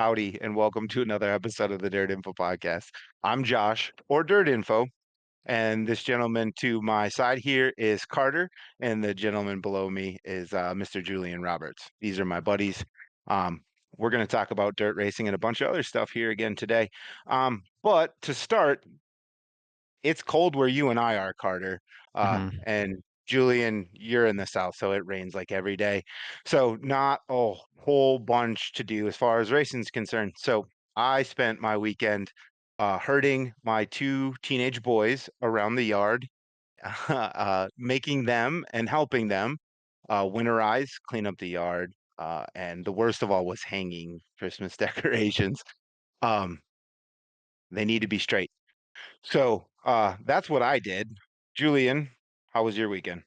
howdy, and welcome to another episode of the DirtInfo Podcast. I'm Josh, or DirtInfo, and this gentleman to my side here is Carter, and the gentleman below me is Mr. Julian Roberts. These are my buddies. Um, we're going to talk about dirt racing and a bunch of other stuff here again today. But to start, it's cold where you and I are, Carter. Mhm. And Julian, you're in the South, so it rains like every day. So not a whole bunch to do as far as racing's concerned. So I spent my weekend herding my two teenage boys around the yard, making them and helping them winterize, clean up the yard. And the worst of all was hanging Christmas decorations. Um, they need to be straight. So, that's what I did. Julian, how was your weekend?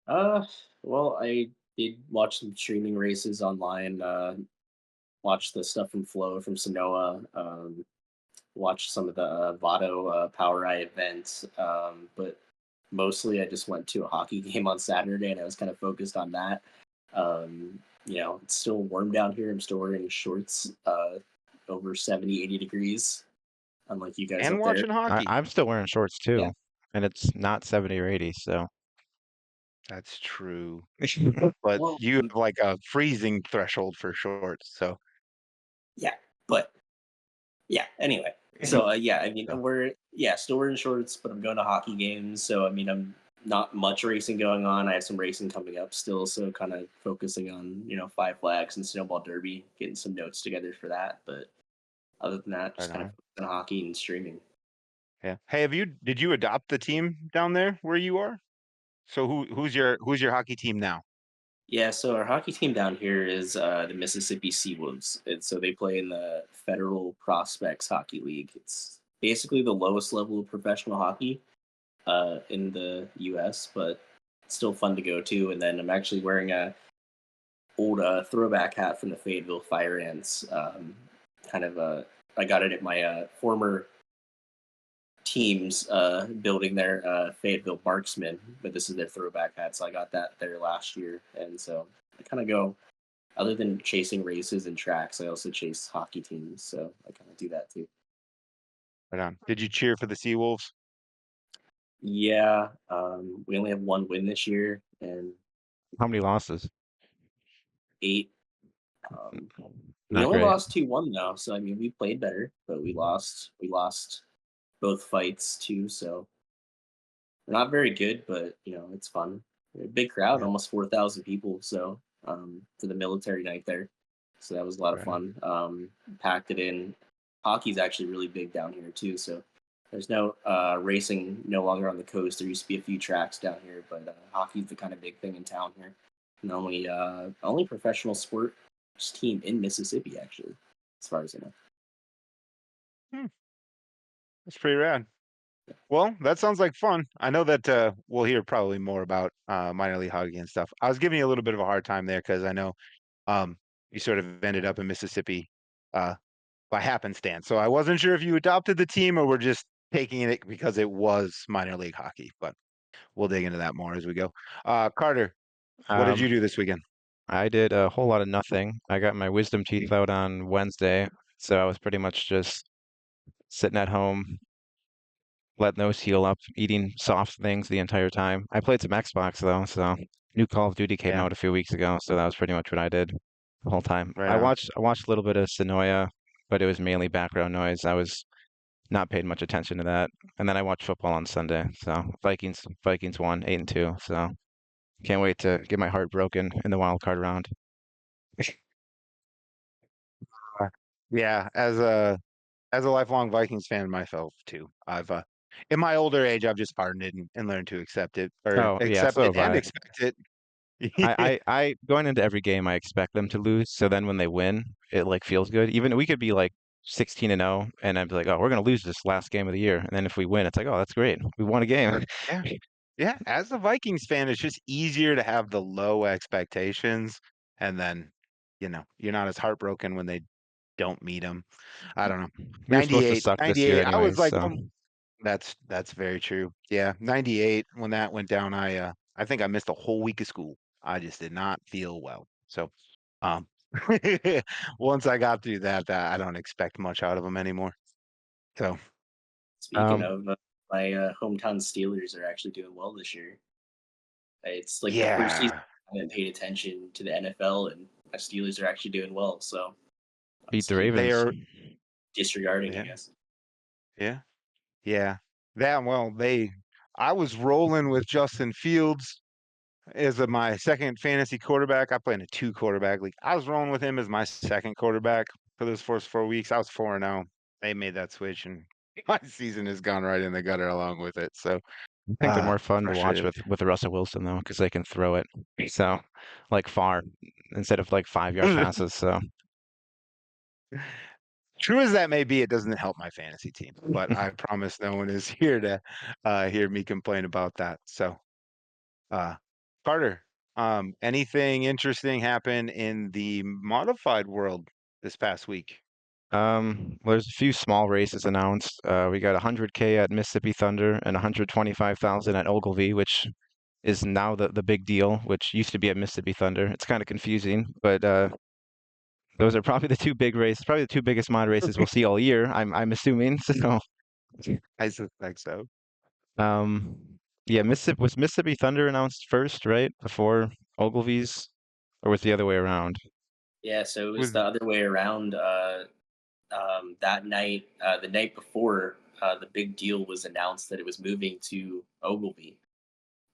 Uh, well, I did watch some streaming races online. Watched the stuff from Flow from Sanoa. Watched some of the Vado Power Eye events. But mostly, I just went to a hockey game on Saturday, and I was kind of focused on that. It's still warm down here. I'm still wearing shorts. Over 70, 80 degrees. Unlike you guys And up there. watching hockey. I'm still wearing shorts Yeah. too, and it's not 70 or 80, so That's true. But Well, you have like a freezing threshold for shorts, so yeah, but yeah. Anyway, so so we're still wearing shorts, but I'm going to hockey games. So I'm not much racing going on. I have some racing coming up still, so kind of focusing on Five Flags and Snowball Derby, getting some notes together for that. But other than that, right just kind of on. focusing on hockey and streaming. Yeah. Hey, did you adopt the team down there where you are? So who's your hockey team now? Yeah, so our hockey team down here is the Mississippi Seawolves, and so they play in the Federal Prospects Hockey League. It's basically the lowest level of professional hockey in the U.S., but it's still fun to go to. And then I'm actually wearing a old throwback hat from the Fayetteville Fire Ants. I got it at my former teams building their Fayetteville Marksmen, but this is their throwback hat, so I got that there last year, and so I kind of go. Other than chasing races and tracks, I also chase hockey teams, so I kind of do that too. Right on. Did you cheer for the Seawolves? Yeah, we only have one win this year and how many losses? 8. Um, we Not only great. lost 2-1 though, so I mean we played better, but we lost. We lost both fights too, so we're not very good, but it's fun. A big crowd, Yeah, almost 4,000 people. So for the military night there, so that was a lot of right on. fun. Packed it in. Hockey's actually really big down here too. So there's no racing no longer on the coast. There used to be a few tracks down here, but hockey's the kind of big thing in town here. And only professional sports team in Mississippi actually, as far as I know. Hmm, that's pretty rad. Well, that sounds like fun. I know that we'll hear probably more about minor league hockey and stuff. I was giving you a little bit of a hard time there because I know you sort of ended up in Mississippi uh, by happenstance. So I wasn't sure if you adopted the team or were just taking it because it was minor league hockey. But we'll dig into that more as we go. Carter, what did you Um, do this weekend? I did a whole lot of nothing. I got my wisdom teeth out on Wednesday, so I was pretty much just sitting at home, letting those heal up, eating soft things the entire time. I played some Xbox though, so new Call of Duty came Yeah, out a few weeks ago, so that was pretty much what I did the whole time. right I on. watched I watched a little bit of Sonoya, but it was mainly background noise. I was not paid much attention to that. And then I watched football on Sunday. So Vikings won 8-2. So can't wait to get my heart broken in the wild card round. Uh, yeah, as a lifelong Vikings fan myself too, I've in my older age I've just pardoned it and learned to accept it or Oh yeah, accept so it have and I. expect it. I going into every game I expect them to lose. So then when they win, it like feels good. Even we could be like 16-0 and I'd be like, oh, we're gonna lose this last game of the year. And then if we win, it's like, oh, that's great. We won a game. Yeah. Yeah, as a Vikings fan, it's just easier to have the low expectations, and then, you're not as heartbroken when they don't meet them. I don't know. We were supposed to 98, suck this year 98. I was anyways, like, so that's very true. Yeah, 98 when that went down, I think I missed a whole week of school. I just did not feel well. So, um, Once I got through that, I don't expect much out of them anymore. So Speaking Um, of, my hometown Steelers are actually doing well this year. It's like the first season yeah, I haven't paid attention to the NFL, and my Steelers are actually doing well. So beat let's the keep they Ravens. are. disregarding, I Yeah, guess. yeah, yeah. That well, I was rolling with Justin Fields as my second fantasy quarterback. I play in a 2 quarterback league. I was rolling with him as my second quarterback for those first 4 weeks. I was 4-0. They made that switch, and my season has gone right in the gutter along with it. So, I think they're more fun to watch frustrated. with Russell Wilson though, because they can throw it so like far instead of like 5 yard passes. So True as that may be, it doesn't help my fantasy team. But I promise no one is here to hear me complain about that. So, uh, Carter, anything interesting happen in the modified world this past week? well, there's a few small races announced. We got 100K at Mississippi Thunder and 125,000 at Ogilvy, which is now the big deal, which used to be at Mississippi Thunder. It's kind of confusing, but those are probably the two big races, probably the two biggest mod races we'll see all year. I'm assuming. So I suspect so. um, yeah, Mississippi Thunder announced first, right? Before Ogilvy's, or was it the other way around? Yeah, so it was Was the other way around. That night, the night before, the big deal was announced that it was moving to Ogilvy,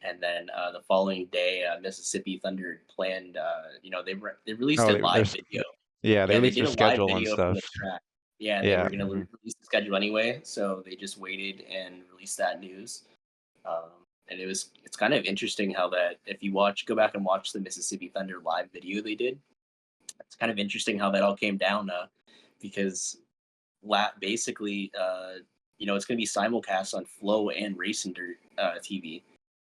and then the following day, Mississippi Thunder planned. They released Oh, a they, live there's video. yeah, they Yeah, they released did their a live schedule and video from stuff. the track. Yeah, and they Yeah, were going to Mhm. release the schedule anyway, so they just waited and released that news. Um, and it's kind of interesting how that if you go back and watch the Mississippi Thunder live video they did, it's kind of interesting how that all came down because basically, it's going to be simulcast on Flow and Racing Dirt TV.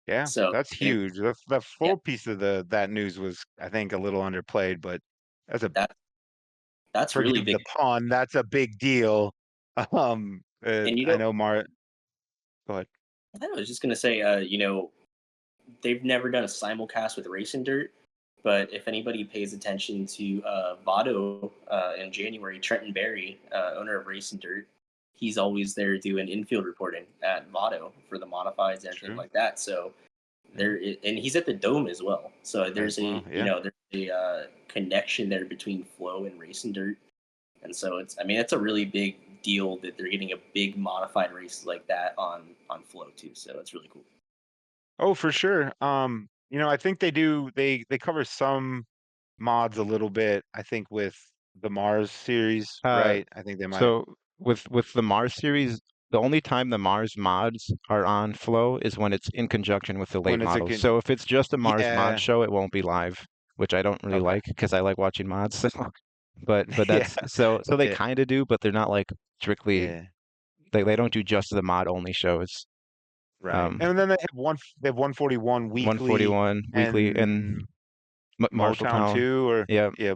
Yeah, So that's huge. The yeah, full piece of that news was, I think, a little underplayed, but that's a that that's really forgive big. the pun. That's a big deal. And I know go ahead. I was just going to say, they've never done a simulcast with Racing Dirt, but if anybody pays attention to Votto in January, Trenton Berry, owner of Racing Dirt, he's always there doing infield reporting at Votto for the modifieds and everything True. like that. So Yeah, and he's at the Dome as well. So as well. Yeah. there's a connection there between Flow and Racing Dirt, and so it's a really big deal that they're getting a big modified race like that on Flow too. So it's really cool. Oh, for sure. I think they cover some mods a little bit, I think with the Mars series, Uh, right? I think they might so with the Mars series, the only time the Mars mods are on Flow is when it's in conjunction with the late when it's a models. So if it's just a Mars mod yeah, show, it won't be live, which I don't really okay. like because I like watching mods. But Yeah, that's so they yeah, kind of do, but they're not like strictly yeah, they don't do just the mod only shows. right. Um, And then they have 141 weekly 141 weekly and and Motown Marshalltown, too, or yeah, yeah.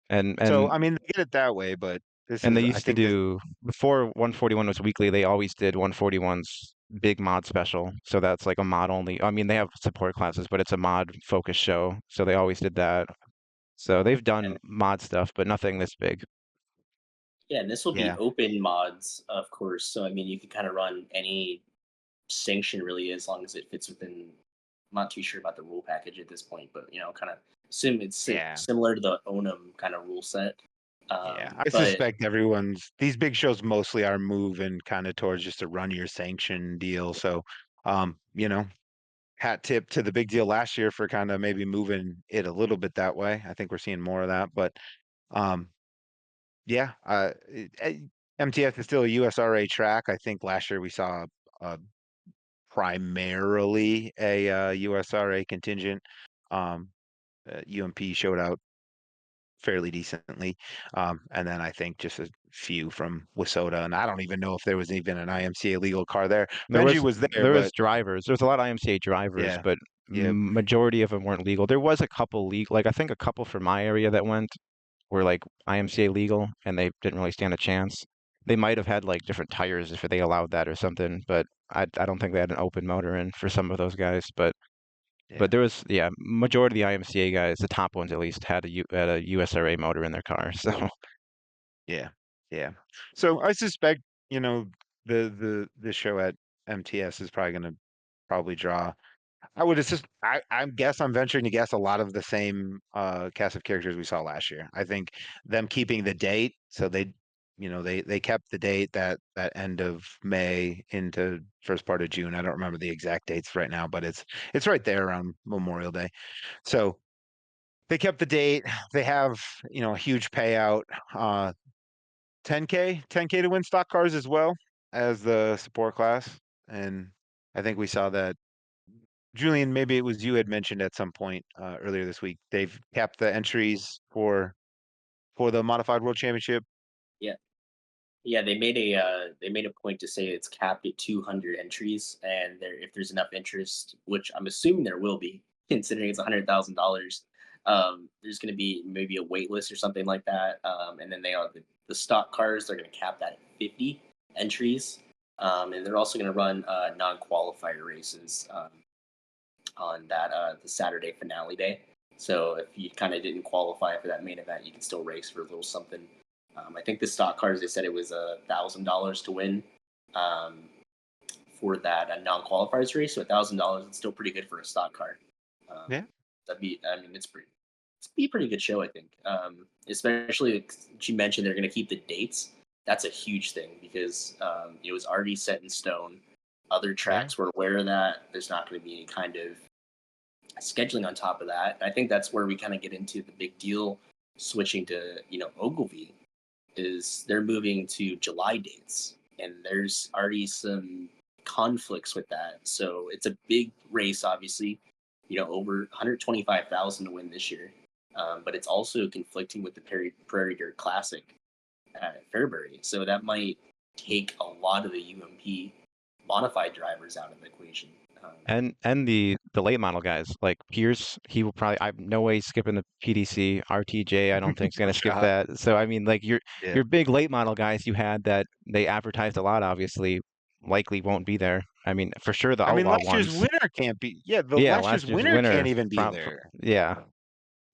and So and I mean, they get it that way, but And they I used to think this, do, before 141 was weekly, they always did 141's big mod special. So that's like a mod only. I mean, they have support classes, but it's a mod focused show. So they always did that. So they've done And mod stuff, but nothing this big. yeah, and this will be yeah, open mods, of course. So I mean, you can kind of run any sanction really, as long as it fits within. I'm not too sure about the rule package at this point, but kind of assume it's yeah. similar to the Onum kind of rule set. Yeah, I But suspect these big shows mostly are moving kind of towards just a run your sanction deal. So, um, you know, hat tip to the big deal last year for kind of maybe moving it a little bit that way. I think we're seeing more of that, but um, yeah, MTF is still a USRA track. I think last year we saw uh, primarily a USRA contingent. Um, UMP showed out fairly decently. And then I think just a few from Wissota, and I don't even know if there was even an IMCA legal car there. There Benji was was there, there was but drivers. There's a lot of IMCA drivers, yeah, but yeah, majority of them weren't legal. There was a couple legal, like I think a couple from my area that went were like IMCA legal and they didn't really stand a chance. They might have had like different tires if they allowed that or something, but I don't think they had an open motor in for some of those guys. But But Yeah. there was, yeah, majority of the IMCA guys, the top ones at least, had a USRA motor in their car. So Yeah. Yeah. So I suspect, you know, the show at MTS is probably going to probably draw. I would assist. I guess I'm venturing to guess a lot of the same cast of characters we saw last year. I think them keeping the date, so they kept the date that end of May into first part of June. I don't remember the exact dates right now, but it's right there around Memorial Day. So they kept the date. They have a huge payout, 10K to win stock cars as well as the support class, and I think we saw that. Julian, maybe it was you had mentioned at some point earlier this week. They've capped the entries for the modified world championship. Yeah. Yeah, they made a point to say it's capped at 200 entries, and if there's enough interest, which I'm assuming there will be, considering it's $100,000, there's going to be maybe a wait list or something like that. And then they are the stock cars. They're going to cap that at 50 entries, and they're also going to run non-qualifier races on that the Saturday finale day. So if you kind of didn't qualify for that main event, you can still race for a little something. I think the stock cars, they said it was $1,000 to win for that non-qualifiers race. So $1,000 is still pretty good for a stock car. Yeah. It's be a pretty good show, I think. Especially like you mentioned, they're going to keep the dates. That's a huge thing because it was already set in stone. Other tracks were aware of that. There's not going to be any kind of scheduling on top of that. I think that's where we kind of get into the big deal switching to Ogilvy. Is they're moving to July dates, and there's already some conflicts with that. So it's a big race, obviously, over 125,000 to win this year. But it's also conflicting with the Prairie Dirt Classic at Fairbury. So that might take a lot of the UMP modified drivers out of the equation. and the late model guys like Pierce, he will probably, I no way he's skipping the PDC. RTJ, I don't think he's No gonna skip shot. that. So I mean, like Yeah. your big late model guys you had that they advertised a lot, obviously, likely won't be there. I mean, for sure the I mean, outlaw last year's ones. winner can't be. Yeah, the Yeah, last year's last year's winner winner can't even be from there. yeah.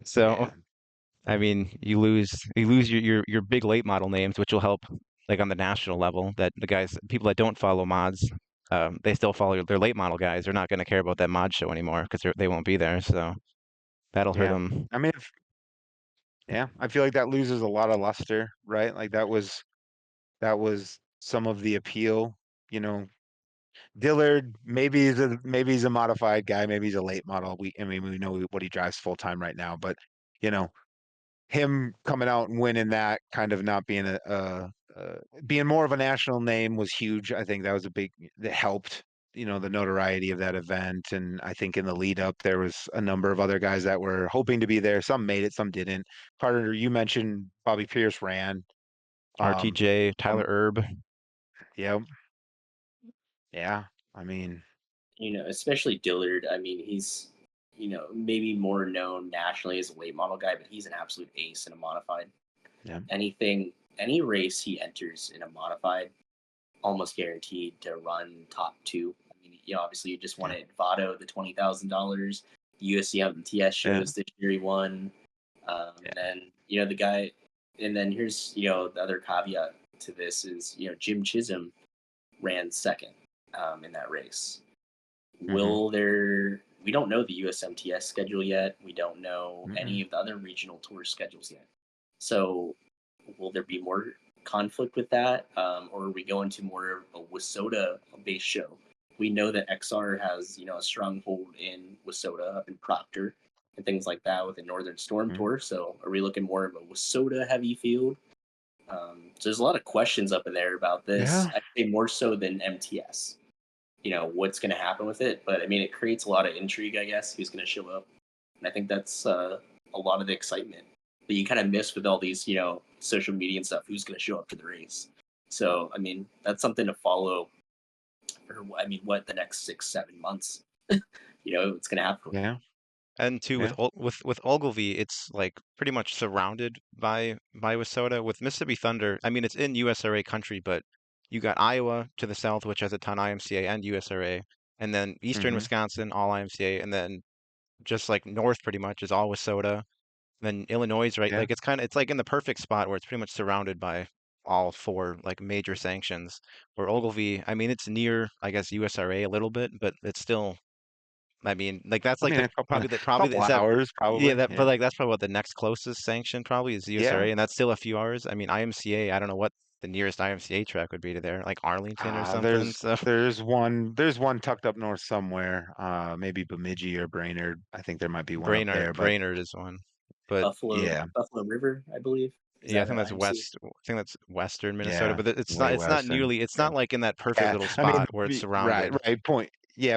So Yeah. I mean, you lose your big late model names, which will help like on the national level. That the guys, people that don't follow mods, they still follow their late model guys. They're not going to care about that mod show anymore because they won't be there. So that'll hurt Yeah. them. I mean, I feel like that loses a lot of luster, right? Like that was some of the appeal. You know, Dillard, maybe he's a modified guy, maybe he's a late model. We know what he drives full time right now, but you know, him coming out and winning that, kind of not being being more of a national name was huge. I think that was that helped, the notoriety of that event. And I think in the lead up, there was a number of other guys that were hoping to be there. Some made it, some didn't. Carter, you mentioned Bobby Pierce ran. RTJ, Um, Tyler Erb. yeah, yeah. I mean, Especially Dillard. I mean, he's maybe more known nationally as a late model guy, but he's an absolute ace in a modified. yeah. Any race he enters in a modified, almost guaranteed to run top two. I mean, obviously you just won at Vado, the $20,000. USCMTS shows this year he won. And then the guy, and then here's the other caveat to this is Jim Chisholm ran second in that race. Will there? We don't know the USMTS schedule yet. We don't know any of the other regional tour schedules yet. So, will there be more conflict with that, or are we going to more of a WSOTA-based show? We know that XR has a stronghold in WSOTA up in Proctor and things like that with the Northern Storm Tour. So, are we looking more of a WSOTA heavy field? So there's a lot of questions up in there about this. Yeah. I'd say more so than MTS. What's going to happen with it, but I mean, it creates a lot of intrigue, I guess, who's going to show up, and I think that's a lot of the excitement that you kind of miss with all these social media and stuff. Who's going to show up to the race? So I mean, that's something to follow for what the next 6-7 months it's going to happen. Yeah. And too Yeah. with Ogilvy, it's like pretty much surrounded by WSOTA. With Mississippi Thunder, I mean it's in USRA country, but you got Iowa to the south, which has a ton of IMCA and USRA, and then Eastern Wisconsin, all IMCA, and then just like north pretty much is all Wissota. Then Illinois is right, Yeah. like it's like in the perfect spot where it's pretty much surrounded by all four like major sanctions. Where Ogilvy, I mean, it's near, I guess, USRA a little bit, but it's still, I mean, like that's I like mean, the a couple probably couple is that hours yeah, probably. that but Yeah. like that's probably what the next closest sanction probably is the Yeah. USRA, and that's still a few hours. I mean, IMCA, I don't know what the nearest IMCA track would be to there, like Arlington or something. So There's one tucked up north somewhere. Maybe Bemidji or Brainerd. I think there might be one up there, but Brainerd is one, but yeah, Buffalo River, I believe. Is yeah, I that think an that's IMC? west. I think that's western Minnesota, yeah, but way it's not west and nearly. It's yeah. not like in that perfect Yeah, little I mean, spot where it's right, surrounded. right.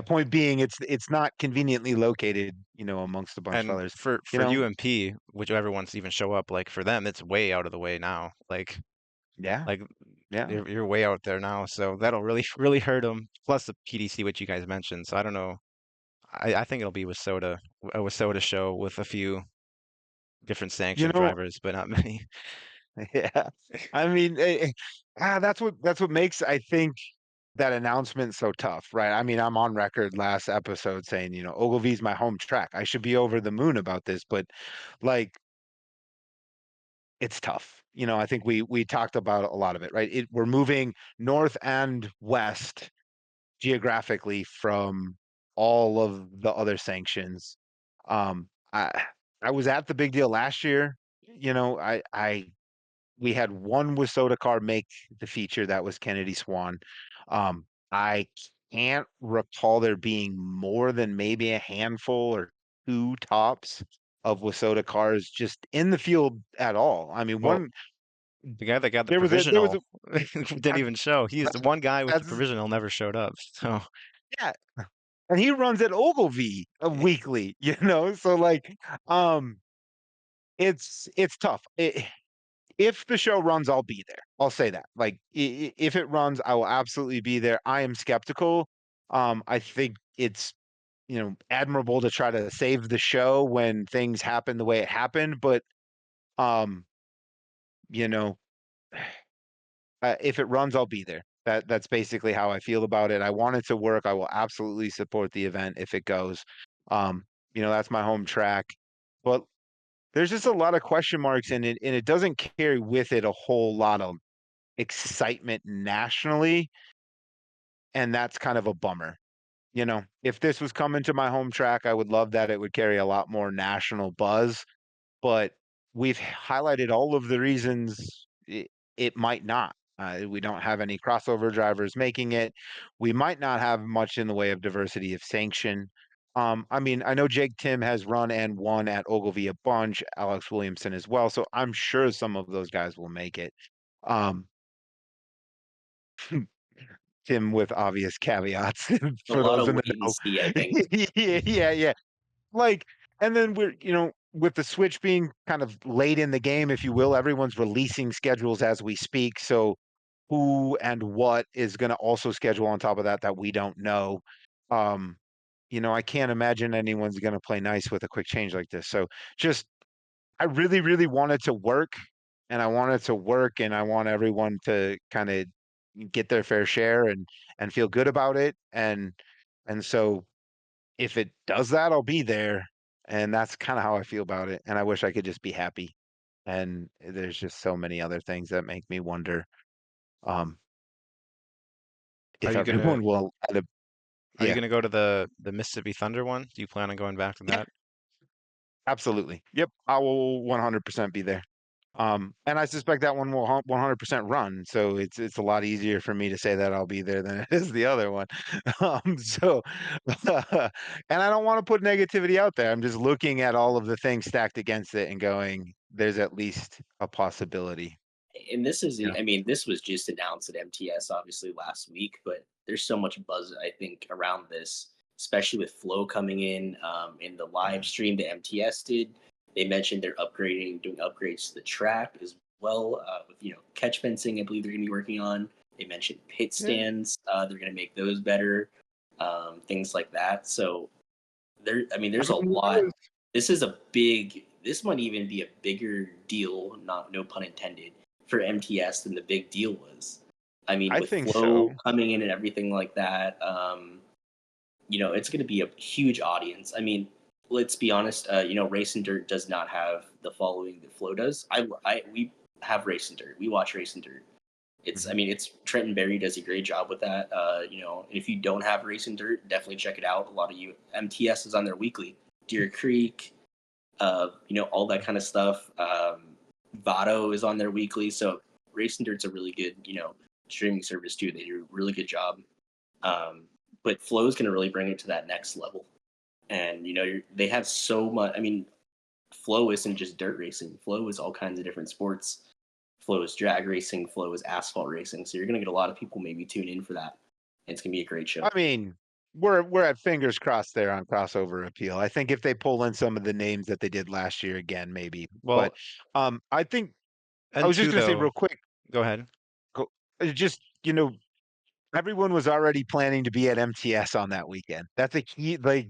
Point being, it's not conveniently located, amongst a bunch of And others. You for know, UMP, whichever ones even show up, like for them, it's way out of the way now. yeah, Like yeah. you're way out there now, so that'll really really hurt them. Plus the PDC, which you guys mentioned. So I don't know. I think it'll be a Wissota show with a few different You sanction know, drivers, but not many. yeah. I mean, that's what makes I think that announcement so tough, right? I mean, I'm on record last episode saying, Ogilvy's my home track. I should be over the moon about this, but like it's tough. I think we talked about a lot of it, right? We're moving north and west geographically from all of the other sanctions. I I was at the big deal last year. I we had one Wissota car make the feature. That was Kennedy Swan. I can't recall there being more than maybe a handful or two tops of Wissota cars just in the field at all. I mean, Well, one the guy that got the there was provisional a didn't that, even show. He's the that's one guy with the that's provisional never showed up. So yeah, and he runs at Ogilvy weekly. So like, um, it's tough. If the show runs, I'll be there. I'll say that. Like, if it runs, I will absolutely be there. I am skeptical. I think it's admirable to try to save the show when things happen the way it happened, but um, you know, if it runs, I'll be there. That's basically how I feel about it. I want it to work. I will absolutely support the event if it goes. Um, that's my home track, but there's just a lot of question marks in it, and it doesn't carry with it a whole lot of excitement nationally, and that's kind of a bummer. If this was coming to my home track, I would love that it would carry a lot more national buzz, but we've highlighted all of the reasons it might not. We don't have any crossover drivers making it. We might not have much in the way of diversity of sanction. I mean, I know Jake Tim has run and won at Ogilvy a bunch, Alex Williamson as well, so I'm sure some of those guys will make it. Um, Tim with obvious caveats A for lot those of in the wait and know. see, I think. Yeah, yeah, yeah. Like, and then with the switch being kind of late in the game, if you will, everyone's releasing schedules as we speak. So who and what is going to also schedule on top of that we don't know. Um, I can't imagine anyone's going to play nice with a quick change like this. So just I really, really want it to work, and I want it to work, and I want everyone to kind of get their fair share and feel good about it. And so if it does that, I'll be there. And that's kind of how I feel about it. And I wish I could just be happy. And there's just so many other things that make me wonder um are if you gonna everyone will end up. are you Yeah. gonna go to the Mississippi Thunder one? Do you plan on going back to Yeah, that? absolutely. Yep. I will 100% be there. And I suspect that one will 100% run. So it's a lot easier for me to say that I'll be there than it is the other one. So, and I don't want to put negativity out there. I'm just looking at all of the things stacked against it and going, there's at least a possibility. And this is, Yeah. I mean, this was just announced at MTS obviously last week, but there's so much buzz, I think, around this, especially with Flow coming in the live stream that MTS did. They mentioned they're doing upgrades to the track as well, with catch fencing. I believe they're going to be working on. They mentioned pit Yeah. stands. They're going to make those better, things like that. So I mean, there's a I mean, lot. This might even be a bigger deal, no pun intended, for MTS than the big deal was. I mean, I with think Flow so. coming in and everything like that, it's going to be a huge audience. I mean, let's be honest. Race and Dirt does not have the following that Flow does. We have Race and Dirt. We watch Race and Dirt. Mhm. It's Trenton Berry does a great job with that. If you don't have Race and Dirt, definitely check it out. A lot of you MTS is on their weekly. Deer Creek, all that kind of stuff. Vado is on their weekly. So Race and Dirt's a really good, streaming service too. They do a really good job. But Flow is going to really bring it to that next level. And they have so much. I mean, Flow isn't just dirt racing. Flow is all kinds of different sports. Flow is drag racing. Flow is asphalt racing. So you're going to get a lot of people maybe tune in for that. And it's going to be a great show. I mean, we're at fingers crossed there on crossover appeal. I think if they pull in some of the names that they did last year again, maybe. Well, But I think I and was just two going to say though, real quick, go ahead. just everyone was already planning to be at MTS on that weekend. That's a key. Like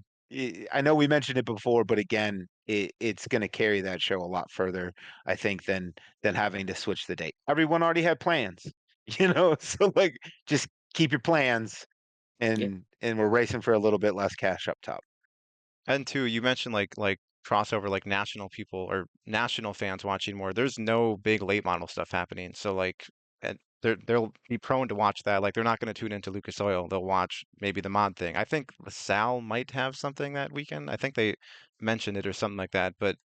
I know we mentioned it before, but again, it's going to carry that show a lot further, I think, than having to switch the date. Everyone already had plans, so like just keep your plans, Yeah. and we're racing for a little bit less cash up top. And two, you mentioned like crossover, like national people or national fans watching more. There's no big late model stuff happening. So like and they'll be prone to watch that. Like they're not going to tune into Lucas Oil. They'll watch maybe the mod thing. I think LaSalle might have something that weekend. I think they mentioned it or something like that, but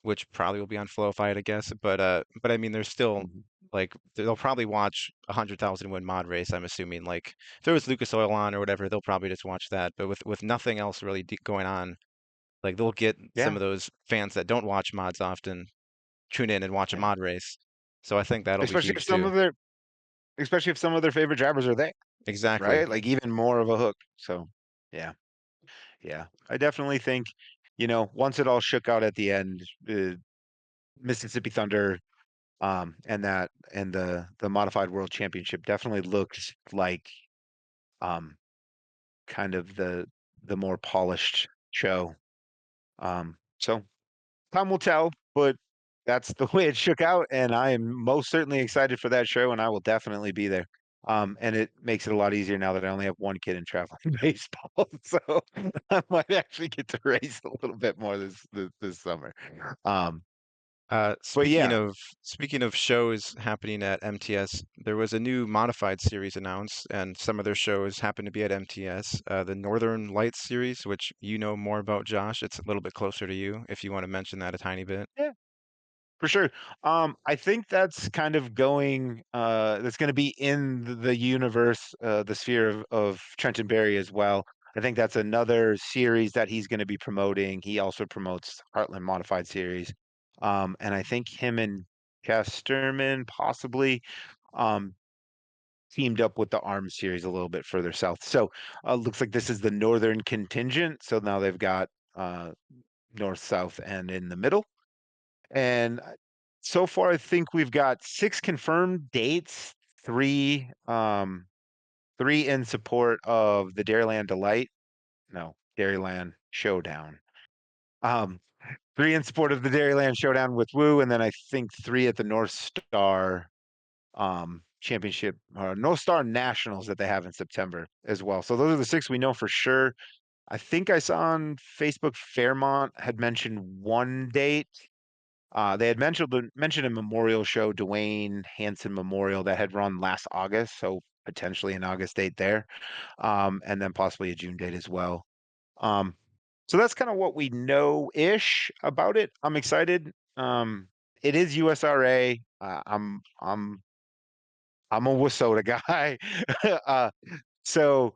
which probably will be on Flowify, I guess. But I mean there's still Mhm. like they'll probably watch 100,000 win mod race, I'm assuming. Like if there was Lucas Oil on or whatever, they'll probably just watch that. But with nothing else really going on, like they'll get some Yeah, of those fans that don't watch mods often tune in and watch a yeah. mod race. So I think that'll be Especially huge too. if some of their favorite drivers are there, Exactly. right? Like even more of a hook. So yeah. Yeah, I definitely think, once it all shook out at the end, Mississippi Thunder, and the modified world championship definitely looked like, um, kind of the more polished show. So time will tell, but that's the way it shook out, and I am most certainly excited for that show, and I will definitely be there. And it makes it a lot easier now that I only have one kid in traveling baseball, so I might actually get to race a little bit more this summer. Um, Uh, but speaking yeah, of speaking of shows happening at MTS, there was a new modified series announced, and some of their shows happen to be at MTS. The Northern Lights series, which you know more about, Josh. It's a little bit closer to you, if you want to mention that a tiny bit. yeah, for sure. I think that's kind of that's gonna be in the universe, the sphere of Trenton Berry as well. I think that's another series that he's gonna be promoting. He also promotes Heartland Modified Series. And I think him and Chesterman possibly, um, teamed up with the ARM series a little bit further south. So, looks like this is the northern contingent. So now they've got, north, south, and in the middle. And so far, I think we've got 6 confirmed dates, 3, 3 in support of the Dairyland Delight. No, Dairyland Showdown. Um, 3 in support of the Dairyland Showdown with Woo, and then I think 3 at the North Star, Championship, or North Star Nationals that they have in September as well. So those are the 6 we know for sure. I think I saw on Facebook Fairmont had mentioned 1 date. They had mentioned a memorial show, Dwayne Hanson Memorial, that had run last August, so potentially an August date there, and then possibly a June date as well. Um, so that's kind of what we know-ish about it. I'm excited. It is USRA. I'm a WSOTA guy, so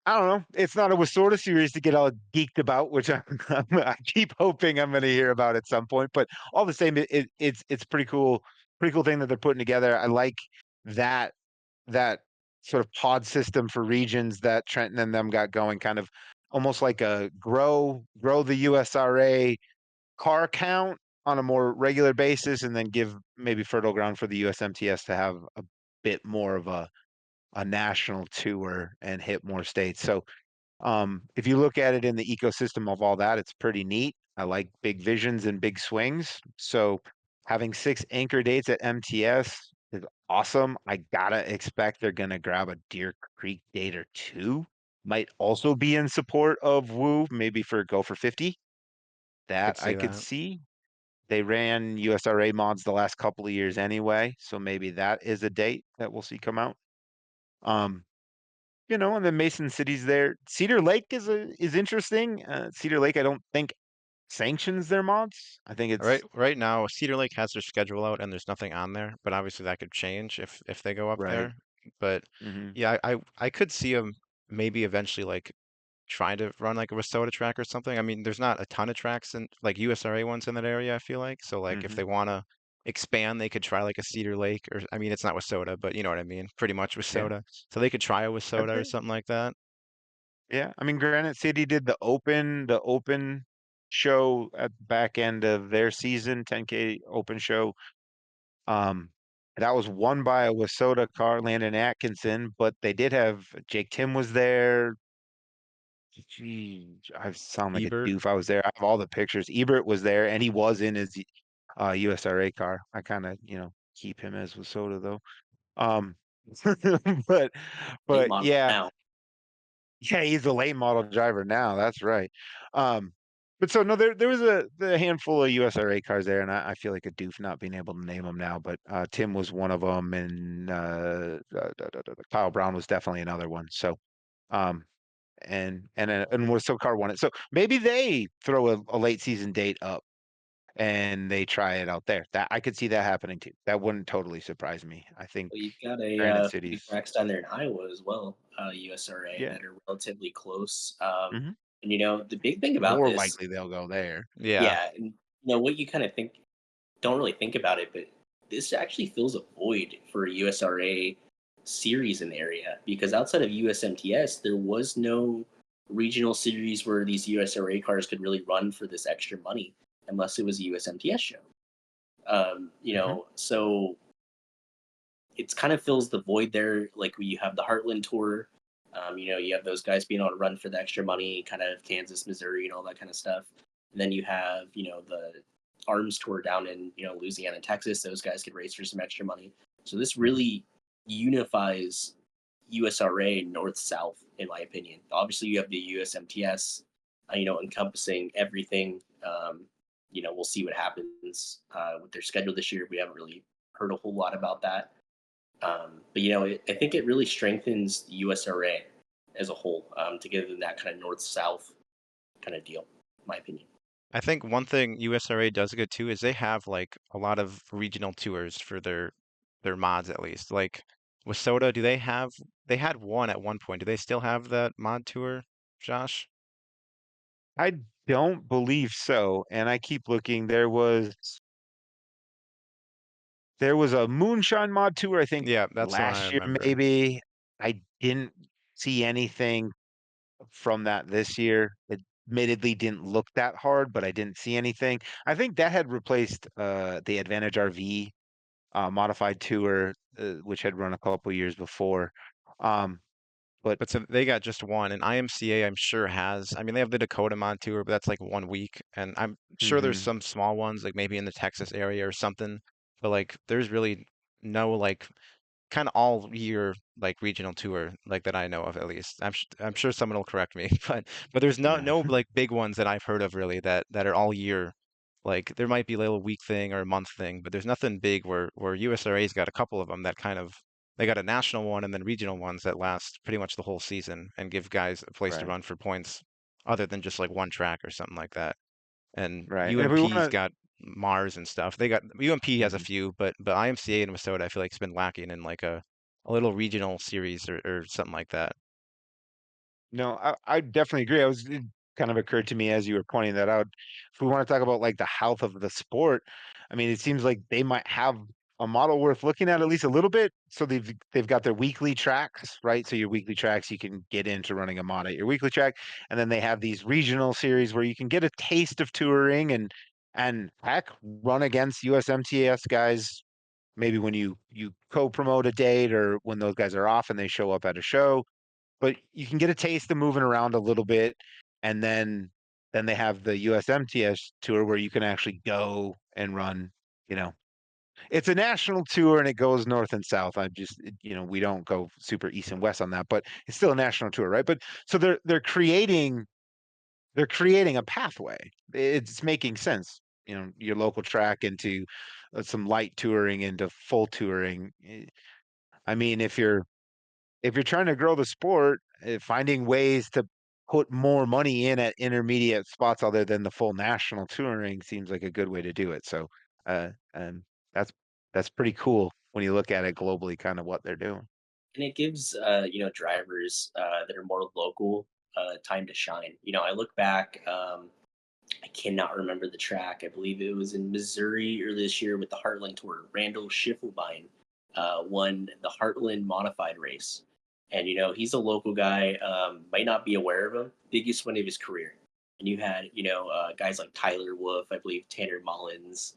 I don't know. It's not a WSOTA series to get all geeked about, which I keep hoping I'm going to hear about at some point. But all the same, it's pretty cool thing that they're putting together. I like that that sort of pod system for regions that Trenton and them got going, kind of almost like a grow the USRA car count on a more regular basis, and then give maybe fertile ground for the USMTS to have a bit more of a national tour and hit more states. So if you look at it in the ecosystem of all that, it's pretty neat. I like big visions and big swings. So having 6 anchor dates at MTS is awesome. I gotta expect they're gonna grab a Deer Creek date or 2 might also be in support of Woo, maybe for Go for 50. Could That I see could that. see. They ran USRA mods the last couple of years anyway, so maybe that is a date that we'll see come out. Um, and then Mason City's there. Cedar Lake is interesting. Cedar Lake, I don't think sanctions their mods. I think Right, it's right now, Cedar Lake has their schedule out and there's nothing on there, but obviously that could change if they go up right. there. But Hmm. yeah, I could see them maybe eventually like trying to run like a Wissota track or something. I mean, there's not a ton of tracks in like USRA ones in that area, I feel like. So like if Hmm. they want to expand, they could try like a Cedar Lake or I mean, it's not Wissota, but you know what I mean, pretty much Yeah. Wissota. So they could try a I'd Wissota or say, something like that. yeah. I mean, Granite City did the open show at the back end of their season, 10K open show. Um, that was won by a Wissota car, Landon Atkinson, but they did have Jake Tim was there. Gee, I sound like a Ebert, doof. I was there. I have all the pictures. Ebert was there, and he was in his USRA car. I kind of, keep him as Wissota though. Um, but Late but model yeah, now. yeah, he's a late model driver now. That's right. Um, but so no, there was the handful of USRA cars there, and I feel like a doof not being able to name them now. But Tim was one of them, and Kyle Brown was definitely another one. So um, and Whistle Car won it. So maybe they throw a late season date up and they try it out there. That I could see that happening too. That wouldn't totally surprise me. I think Well, you've got Granite few City's, tracks down there in Iowa as well, USRA, yeah, that are relatively close. hmm, And the big thing about more this, likely they'll go there. yeah. yeah, and what you kind of don't really think about it, but this actually fills a void for a USRA series in the area because outside of USMTS, there was no regional series where these USRA cars could really run for this extra money unless it was a USMTS show. Hmm. So it's kind of fills the void there. Like you have the Heartland Tour, you have those guys being able to run for the extra money, kind of Kansas, Missouri, and all that kind of stuff. And then you have, the Arms Tour down in, Louisiana, Texas. Those guys could race for some extra money. So this really unifies USRA north south, in my opinion. Obviously, you have the USMTS, encompassing everything. We'll see what happens with their schedule this year. We haven't really heard a whole lot about that. But I think it really strengthens the USRA as a whole to give them that kind of north south kind of deal, in my opinion. I think one thing USRA does good too is they have like a lot of regional tours for their mods at least. Like Wissota, they had one at one point. Do they still have that mod tour, Josh? I don't believe so. And I keep looking. There was a Moonshine mod tour, I think Yeah, that's the one I last year, remember. maybe. I didn't see anything from that this year. It admittedly didn't look that hard, but I didn't see anything. I think that had replaced the Advantage RV modified tour, which had run a couple years before. Um, but But so they got just one, and IMCA I'm sure has. I mean, they have the Dakota mod tour, but that's like 1 week, and I'm sure there's mhm, some small ones like maybe in the Texas area or something. But like, there's really no like kind of all year like regional tour like that I know of at least. I'm sure someone will correct me, but there's yeah, no like big ones that I've heard of really that are all year. Like there might be a little week thing or a month thing, but there's nothing big where USRA's got a couple of them that kind of they got a national one and then regional ones that last pretty much the whole season and give guys a place to right, run for points other than just like one track or something like that. And right. And if we want UMP's to, got Mars and stuff. They got UMP has a few, but IMCA and Wissota I feel like it's been lacking in like a little regional series or something like that. no, I definitely agree. It kind of occurred to me as you were pointing that out. If we want to talk about like the health of the sport, I mean, it seems like they might have a model worth looking at least a little bit. So they've got their weekly tracks, right? So your weekly tracks, you can get into running a mod at your weekly track, and then they have these regional series where you can get a taste of touring and heck, run against USMTS guys. Maybe when you co-promote a date or when those guys are off and they show up at a show, but you can get a taste of moving around a little bit, and then they have the USMTS tour where you can actually go and run, you know, it's a national tour and it goes north and south. I'm just, we don't go super east and west on that, but it's still a national tour, right? But so they're creating a pathway. It's making sense. Your local track into some light touring into full touring. I mean, if you're trying to grow the sport, finding ways to put more money in at intermediate spots other than the full national touring seems like a good way to do it. So, and that's pretty cool when you look at it globally, kind of what they're doing. And it gives drivers that are more local time to shine. I look back. I cannot remember the track. I believe it was in Missouri earlier this year with the Heartland Tour. Randall Schiffelbein won the Heartland Modified race, and he's a local guy. Might not be aware of him. Biggest win of his career. And you had guys like Tyler Wolf, I believe Tanner Mullins,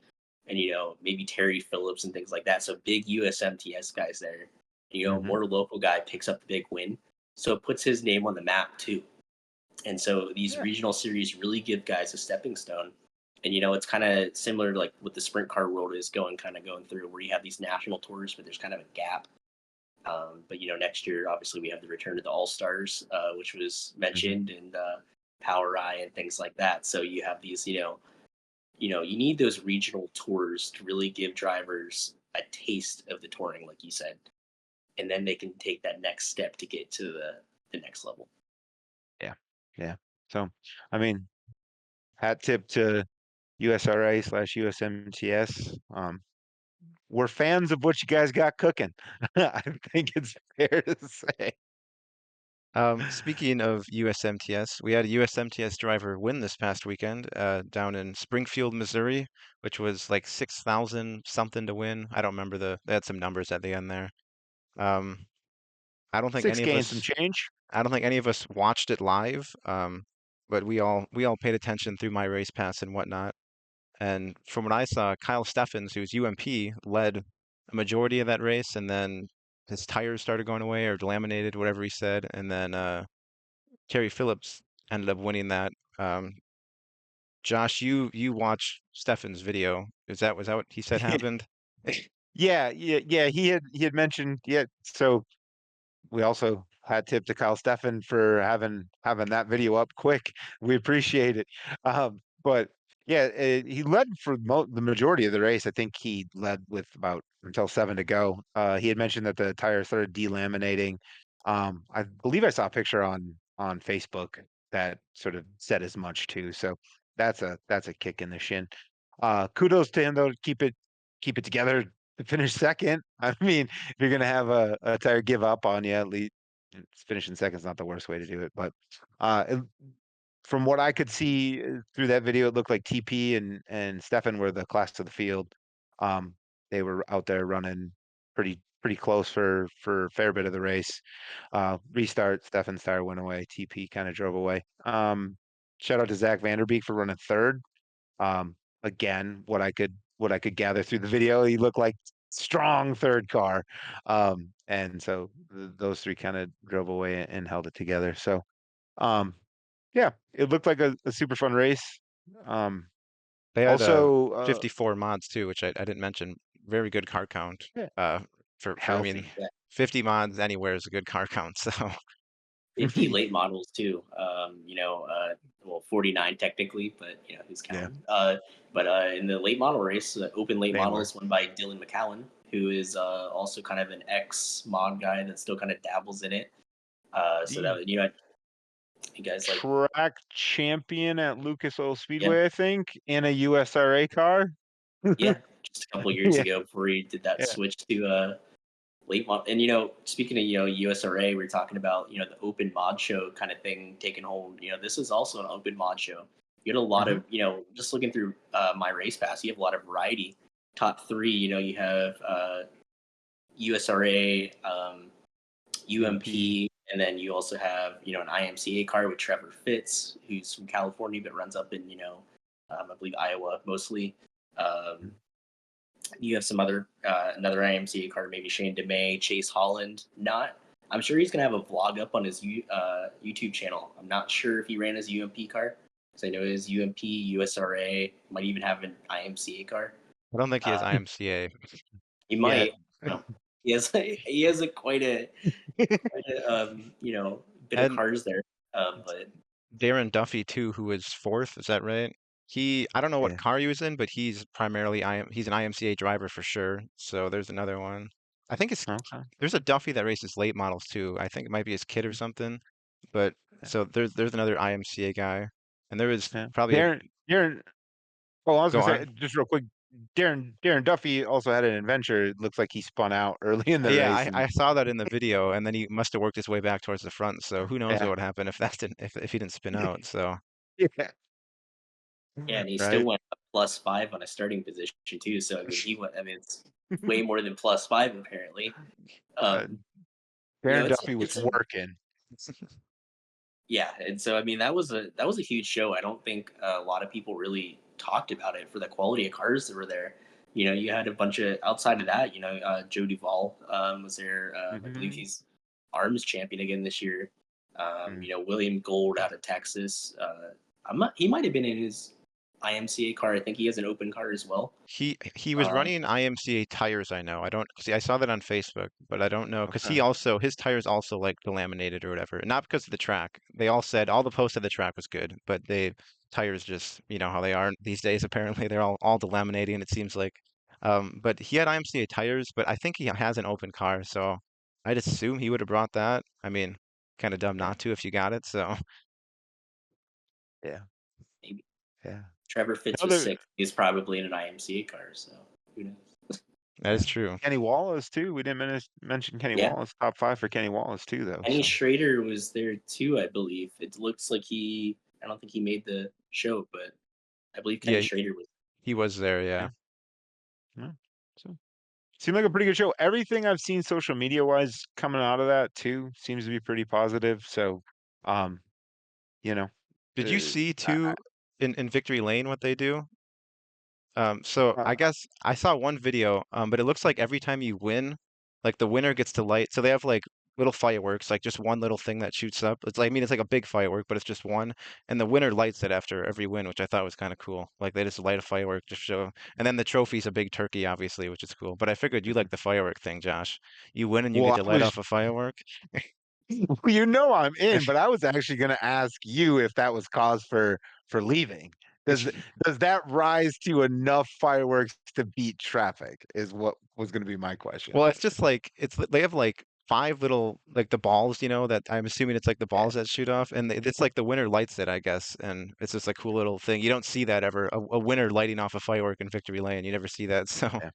and maybe Terry Phillips and things like that. So big USMTS guys there. More local guy picks up the big win, so it puts his name on the map too. And so these regional series really give guys a stepping stone. And it's kind of similar to like what the sprint car world is going through, where you have these national tours, but there's kind of a gap. But next year, obviously, we have the return of the All Stars, which was mentioned, and Power Eye and things like that. So you have these, you need those regional tours to really give drivers a taste of the touring, like you said, and then they can take that next step to get to the next level. Yeah. So, I mean, hat tip to USRA/USMTS. We're fans of what you guys got cooking. I think it's fair to say. Speaking of USMTS, we had a USMTS driver win this past weekend down in Springfield, Missouri, which was like 6,000 something to win. I don't remember they had some numbers at the end there. I don't think any of 6K and us some change. I don't think any of us watched it live, but we all paid attention through my race pass and whatnot. And from what I saw, Kyle Steffens, who's UMP, led a majority of that race, and then his tires started going away or delaminated, whatever he said, and then Terry Phillips ended up winning that. Josh, you watched Steffens' video. Was that what he said happened? Yeah. He had mentioned, so we also had tip to Kyle Steffen for having that video up quick. We appreciate it. But yeah, he led for the majority of the race. I think he led with about until 7 to go. He had mentioned that the tire started delaminating. I believe I saw a picture on Facebook that sort of said as much too. So that's a kick in the shin. Kudos to him though to keep it together to finish second. I mean, if you're gonna have a tire give up on you, at least finishing second is not the worst way to do it. But from what I could see through that video, it looked like TP and Stefan were the class of the field. They were out there running pretty close for a fair bit of the race. Restart, Stefan's tire went away. TP kind of drove away. Shout out to Zach Vanderbeek for running third. Again, what I could gather through the video, he looked like strong third car. And so those three kind of drove away and held it together. So, yeah, it looked like a super fun race. They had also 54 mods too, which I didn't mention. Very good car count. For I mean, 50 mods anywhere is a good car count. So 50 late models too. 49 technically, but who's counting? But in the late model race, open late models won by Dylan McCowan, who is also kind of an ex mod guy that still kind of dabbles in it. So that you guys like track champion at Lucas Oil Speedway, I think, in a USRA car. Yeah, just a couple years ago before he did that switch to late mod. And speaking of USRA, we're talking about the open mod show kind of thing taking hold. This is also an open mod show. You had a lot of just looking through my race pass, you have a lot of variety. Top three, you have USRA, UMP, and then you also have an IMCA car with Trevor Fitz, who's from California but runs up in I believe Iowa mostly. You have some other another IMCA car, maybe Shane DeMay, Chase Holland. I'm sure he's gonna have a vlog up on his YouTube channel. I'm not sure if he ran his UMP car, because I know his UMP, USRA, might even have an IMCA car. I don't think he has Uh, IMCA. he Yeah. might. You know, he has quite a bit of And cars there. But Darren Duffy too, who was fourth, is that right? I don't know what Yeah. car he was in, but he's primarily he's an IMCA driver for sure. So there's another one. I think Okay. there's a Duffy that races late models too. I think it might be his kid or something. But Yeah. so there's another IMCA guy, and there was Yeah. probably a Darren. Well, I was go gonna say on. just real quick. Darren Duffy also had an adventure. It looks like he spun out early in the Yeah, race, and I saw that in the video, and then he must have worked his way back towards the front. So who knows yeah, what would happen if if he didn't spin out. So yeah, yeah, and he still right. went up +5 on a starting position too. So I mean, he went. I mean, it's way more than +5 apparently. Uh, Um, Darren it's Duffy was it's a working. yeah, and so I mean that was a huge show. I don't think a lot of people really talked about it for the quality of cars that were there. You had a bunch of outside of that. Joe Duvall was there. I believe Mhm. he's arms champion again this year. Mm. William Gold out of Texas. He might have been in his IMCA car. I think he has an open car as well. he was Um, running IMCA tires, I know. I don't see I saw that on Facebook, but I don't know because Okay. his tires also like delaminated or whatever. Not because of the track. They all said all the posts said the track was good, but they tires just, you know how they are these days apparently. They're all delaminating it seems like. But he had IMCA tires, but I think he has an open car, so I'd assume he would have brought that. I mean, kind of dumb Yeah. not to if you got it, so Yeah. Maybe Yeah. Trevor Fitz was Other 6. He's probably in an IMCA car. So who knows? that Yeah. is true. Kenny Wallace too. We didn't mention Kenny Yeah. Wallace. Top 5 for Kenny Wallace too, though. Kenny So Schrader was there too, I believe. It looks like I don't think he made the show, but I believe Kenny Yeah, Schrader was. he was there, yeah. yeah. Yeah. So seemed like a pretty good show. Everything I've seen social media wise coming out of that too seems to be pretty positive. So, um, you know, Did you uh, see I, too in Victory Lane what they do? So I, I guess I saw one video, but it looks like every time you win, like the winner gets to light. So they have like little fireworks, like just one little thing that shoots up. It's like, I mean, it's like a big firework, but it's just one, and the winner lights it after every win, which I thought was kind of cool. Like they just light a firework to show, and then the trophy's a big turkey, obviously, which is cool. But I figured you like the firework thing, Josh. You win and you get well, to I light was, off a firework. well, I'm in, but I was actually going to ask you if that was cause for leaving. Does does that rise to enough fireworks to beat traffic? Is what was going to be my question. Well, it's just like they have like five little like the balls, that I'm assuming it's like the Yeah, balls that shoot off, and it's like the winner lights it, I guess, and it's just a cool little thing. You don't see that ever, a winner lighting off a firework in Victory Lane. You never see that. So, yeah, yeah.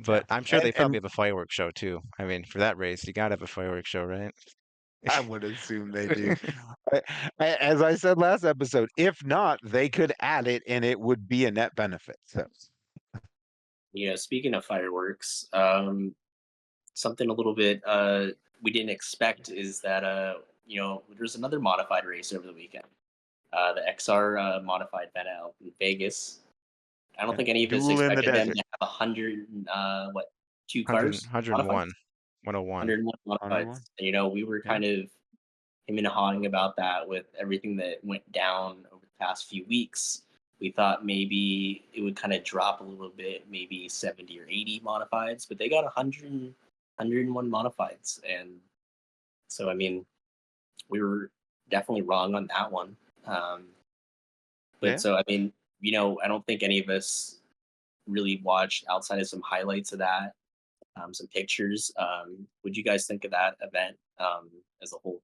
but I'm sure they probably And have a fireworks show too. I mean, for that race, you gotta have a fireworks show, right? I would assume they do. I, as I said last episode, if not, they could add it and it would be a net benefit. So, Speaking of fireworks, something a little bit we didn't expect is that there's another modified race over the weekend. The XR modified event out in Vegas. I don't yeah. think any of us Duel in the expected them desert. to have 2 cars 101, modified, 101. 101 On the modified. one. And, we were Yeah. kind of him and hawing about that with everything that went down over the past few weeks. We thought maybe it would kind of drop a little bit, maybe 70 or 80 modifieds, but they got 101 modifieds. And so, I mean, we were definitely wrong on that one. But Yeah. so, I mean, I don't think any of us really watched outside of some highlights of that, some pictures. What do you guys think of that event as a whole?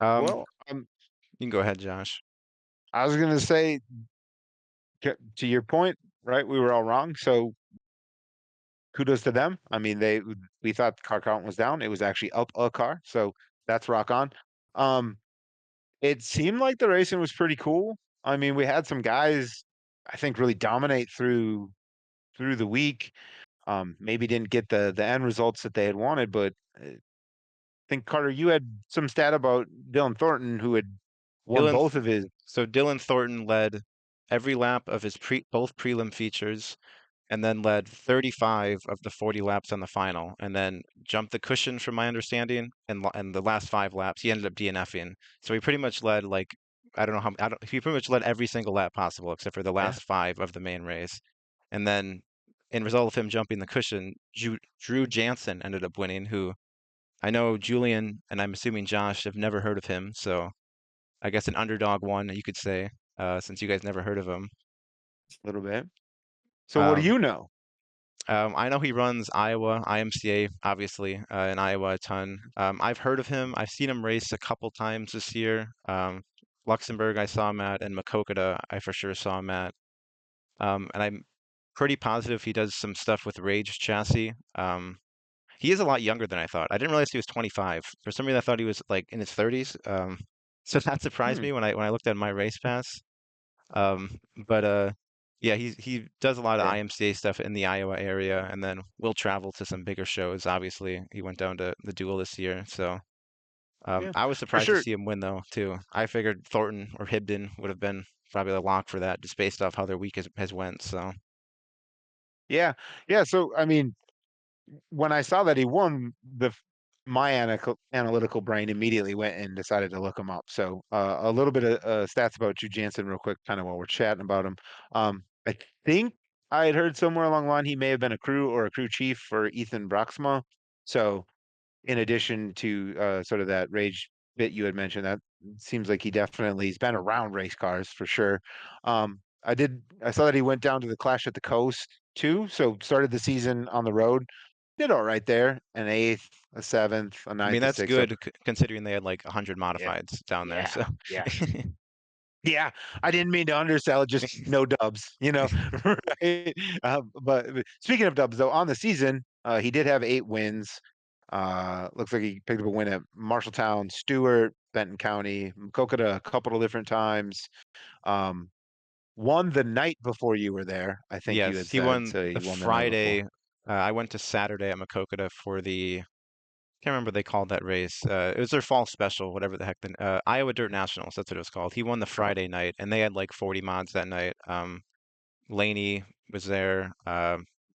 Um, Well, you can go ahead, Josh. I was going to say to your point, right? We were all wrong. So kudos to them. I mean, we thought the car count was down. It was actually up a car. So that's rock on. Um, it seemed like the racing was pretty cool. I mean, we had some guys, I think, really dominate through the week. Maybe didn't get the end results that they had wanted, but I think Carter, you had some stat about Dylan Thornton who had won Dylan, both of his. so Dylan Thornton led every lap of his both prelim features, and then led 35 of the 40 laps on the final, and then jumped the cushion, from my understanding, and the last 5 laps he ended up DNFing. So he pretty much led I don't know he pretty much led every single lap possible except for the Yeah, last 5 of the main race. And then, in result of him jumping the cushion, Drew Jansen ended up winning, who I know Julian and I'm assuming Josh have never heard of him. So I guess an underdog one, you could say, since you guys never heard of him. A little bit. So what do Um, you know? I know he runs Iowa, IMCA, obviously, in Iowa a ton. I've heard of him. I've seen him race a couple times this year. Luxembourg, I saw him at, and Makokata, I for sure saw him at. And I'm pretty positive he does some stuff with Rage chassis. He is a lot younger than I thought. I didn't realize he was 25. For some reason, I thought he was like in his 30s. So that surprised Hmm. me when I looked at my race pass. But yeah, he does a lot of Yeah. IMCA stuff in the Iowa area, and then will travel to some bigger shows. Obviously, he went down to the Duel this year, so Yeah. I was For surprised to sure. see him win though too. I figured Thornton or Hibden would have been probably the lock for that, just based off how their week has went. So Yeah. Yeah. So I mean, when I saw that he won, my analytical brain immediately went and decided to look him up. So a little bit of stats about Drew Jansen real quick, kind of while we're chatting about him. I think I had heard somewhere along the line he may have been a crew or a crew chief for Ethan Broxma. So in addition to sort of that rage bit you had mentioned, that seems like he's been around race cars for sure. I saw that he went down to the Clash at the Coast too, so started the season on the road, did all right there, an eighth, a seventh, a I mean ninth, a that's sixth. So good considering they had like 100 yeah, modifieds down there. yeah, So yeah. Yeah, I didn't mean to undersell it, just no dubs, right? But speaking of dubs, though, on the season, he did have 8 wins. Looks like he picked up a win at Marshalltown, Stewart, Benton County, Kokota a couple of different times. Um, won the night before you were there, I think you yes, had he said. won So the he won the night before. Friday. I went to Saturday at Makokata for the can't remember what they called that race. It was their fall special, whatever the heck. Iowa Dirt Nationals, that's what it was called. He won the Oh, Friday night, and they had like 40 mods that night. Laney was there.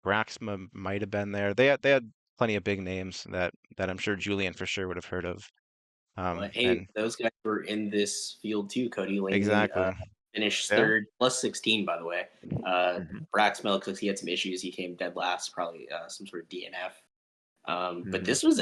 Braxma might have been there. They had plenty of big names that I'm sure Julian for sure would have heard of. Hey, And those guys were in this field too. Cody Laney exactly. finished yeah. third, plus 16, by the way. Hmm. Brax Milk, because he had some issues, he came dead last, probably some sort of DNF. But Hmm. this was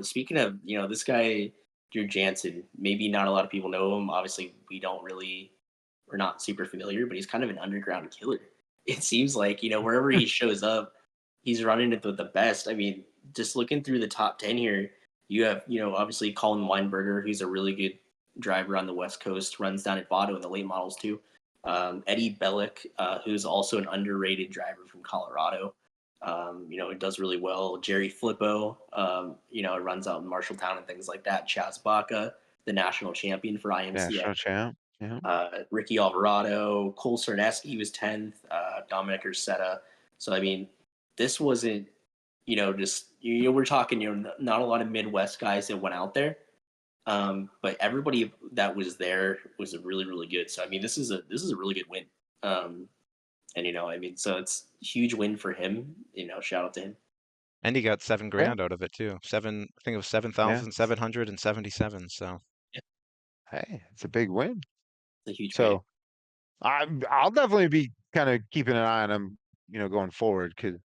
speaking of, this guy, Drew Jansen, maybe not a lot of people know him. Obviously, we're not super familiar, but he's kind of an underground killer. It seems like, wherever he shows up, he's running it with the best. I mean, just looking through the top 10 here, you have, obviously Colin Weinberger, who's a really good driver on the West Coast, runs down at Vado in the late models too. Eddie Bellick, who's also an underrated driver from Colorado. It does really well. Jerry Flippo, it runs out in Marshalltown and things like that. Chaz Baca, the national champion for IMCA. National champ. Yeah. Ricky Alvarado, Cole Cerneski was 10th, Dominic Ursetta. So, I mean, this wasn't, we're talking, not a lot of Midwest guys that went out there. But everybody that was there was really, really good. So, I mean, this is a really good win. And, so it's a huge win for him, shout out to him. And he got 7 Yeah. grand out of it too. I think it was Yeah. 7,777. So Yeah, Hey, it's a big win. it's a huge payday. So I'll definitely be kind of keeping an eye on him, going forward because,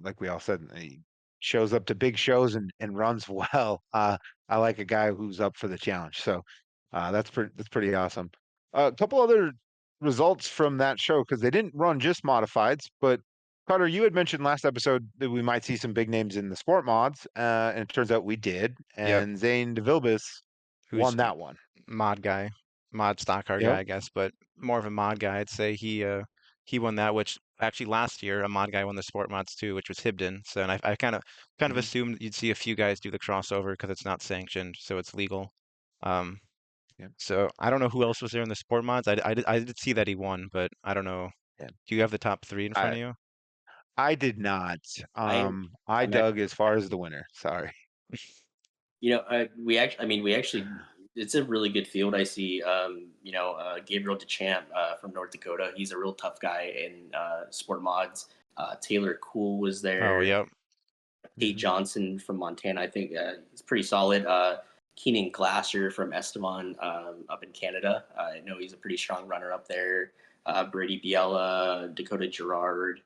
like we all said, he shows up to big shows and runs well. I like a guy who's up for the challenge. So that's pretty awesome. A couple other results from that show because they didn't run just modifieds, but Carter, you had mentioned last episode that we might see some big names in the sport mods, and it turns out we did. yep, And Zane DeVilbiss who's won that one. mod guy, mod stock car Yep. guy, I guess, but more of a mod guy. I'd say he won that, which actually last year a mod guy won the sport mods too, which was Hibden. So and I kind of Mhm. assumed you'd see a few guys do the crossover because it's not sanctioned, so it's legal. Um, Yep. so I don't know who else was there in the sport mods. I did see that he won, but I don't know. Yeah. Do you have the top three in front I of you? I did not. I I I'm actually, dug as far as the winner. Sorry. we actually, it's a really good field. I see, Gabriel DeChamp from North Dakota. He's a real tough guy in sport mods. Taylor Cool was Oh, there. yep. Pete Mhm. Johnson from Montana, I think, is pretty solid. Keenan Glasser from Estevan up in Canada. I know he's a pretty strong runner up there. Brady Biella, Dakota Gerard.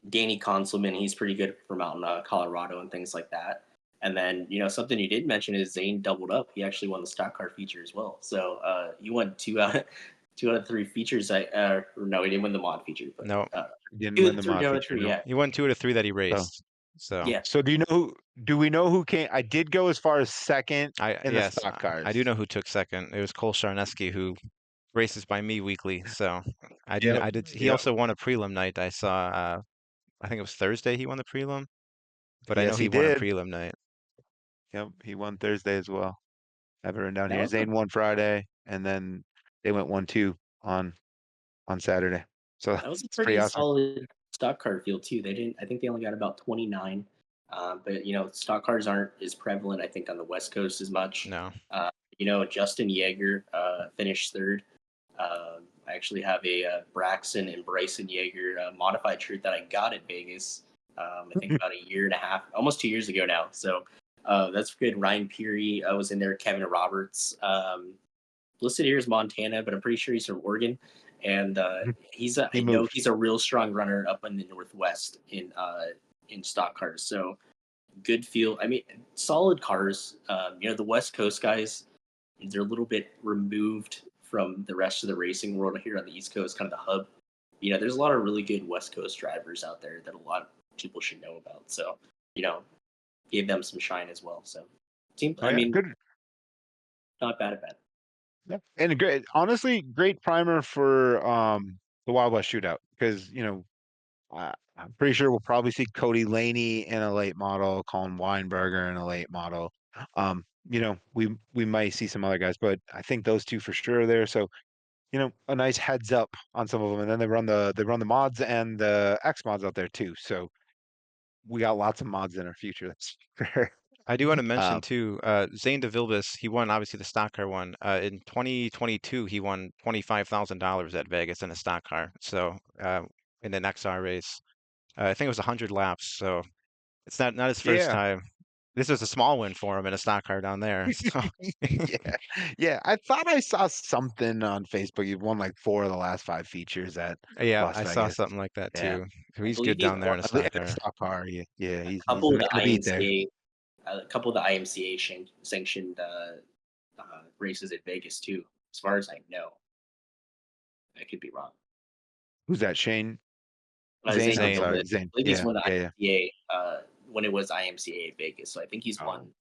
Danny Consulman, he's pretty good from out in Colorado and things like that. And then, something you did mention is Zane doubled up. He actually won the stock car feature as well. So he won two out of 3 features. No, he didn't win the mod feature. But, No, Didn't win the mod out of feature. 3, No. yeah. he won 2 out of 3 that he raced. So Yeah. So do we know who came? I did go as far as second in the yes, stock cars. I do know who took second. It was Cole Sharneski, who races by me weekly. So I Yep, did. He yep. also won a prelim night. I saw. I think it was Thursday he won the prelim, but I know Yes, he he won a did. prelim night. Yep, he won Thursday as well. I have it written down That here. was a Zane won Friday, and then they went 1-2 on Saturday. So That was a it's pretty pretty awesome. solid stock car field too. I think they only got about 29. But stock cars aren't as prevalent, I think, on the West Coast as much. No, Justin Yeager finished third. I actually have a Braxton and Bryson Yeager modified shirt that I got at Vegas. I think about a year and a half, almost 2 years ago now. So that's good. Ryan Peary was in there. Kevin Roberts. Listed here as Montana, but I'm pretty sure he's from Oregon. And I know moved. he's a real strong runner up in the Northwest in stock cars. So good field. I mean, solid cars. The West Coast guys, they're a little bit removed from the rest of the racing world here on the East Coast, kind of the hub. There's a lot of really good West Coast drivers out there that a lot of people should know about. So, gave them some shine as well. So, Good. not bad at that. Yeah. And honestly, great primer for the Wild West Shootout because I'm pretty sure we'll probably see Cody Laney in a late model, Colin Weinberger in a late model. We might see some other guys, but I think those two for sure are there. So, a nice heads up on some of them, and then they run the mods and the X mods out there too. So we got lots of mods in our future. That's fair. I do want to mention too, Zane DeVilbiss, he won obviously the stock car one. In 2022, he won $25,000 at Vegas in a stock car. So in an XR race, I think it was 100 laps. So it's not his first Yeah. time. This was a small win for him in a stock car down there. So Yeah. I thought I saw something on Facebook. You've won like 4 of the last 5 features at yeah, Las I saw Vegas. something like that Yeah. too. So he's believe good he's down there in a At least stock car. stock car. Yeah. He's couple of the gonna beat there. IMCA sanctioned races at Vegas too, as far as I know. I could be wrong. Who's that? Shane? Zane. I'm sorry, I Zane. believe he's won the Yeah. IMCA when it was IMCA at Vegas. So I think he's Oh. won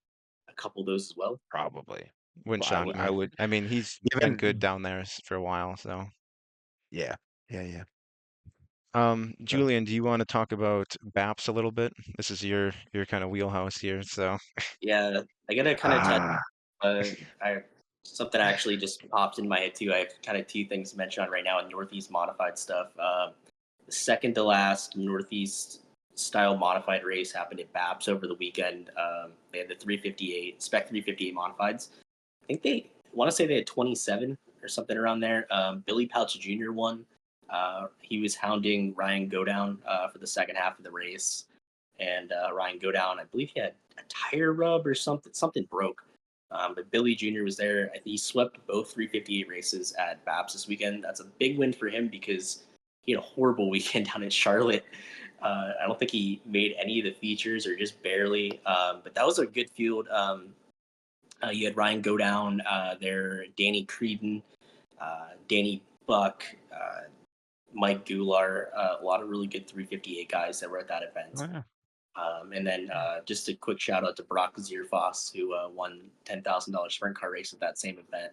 a couple of those as well. Probably. Wouldn't Well, shock me. I would. I mean, he's been Given, good down there for a while. So yeah. Julian, do you want to talk about BAPS a little bit? This is your kind of wheelhouse here. So Yeah, I gotta kind of touch. Ah, Something actually just popped in my head too. I have kind of 2 things to mention on right now in Northeast modified stuff. The second to last Northeast style modified race happened at BAPS over the weekend. They had the 358 Spec 358 modifieds. I think they want to say they had 27 or something around there. Billy Pouch Jr. won. He was hounding Ryan Godown for the second half of the race, and Ryan Godown, I believe he had a tire rub or something. Something broke. But Billy Jr. was there. I think he swept both 358 races at BAPS this weekend. That's a big win for him because he had a horrible weekend down in Charlotte. I don't think he made any of the features or just barely. But that was a good field. You had Ryan Godown there, Danny Creedon, Danny Buck, Mike Goulart, a lot of really good 358 guys that were at that event. oh, yeah. And then just a quick shout out to Brock Zierfoss, who won $10,000 sprint car race at that same event.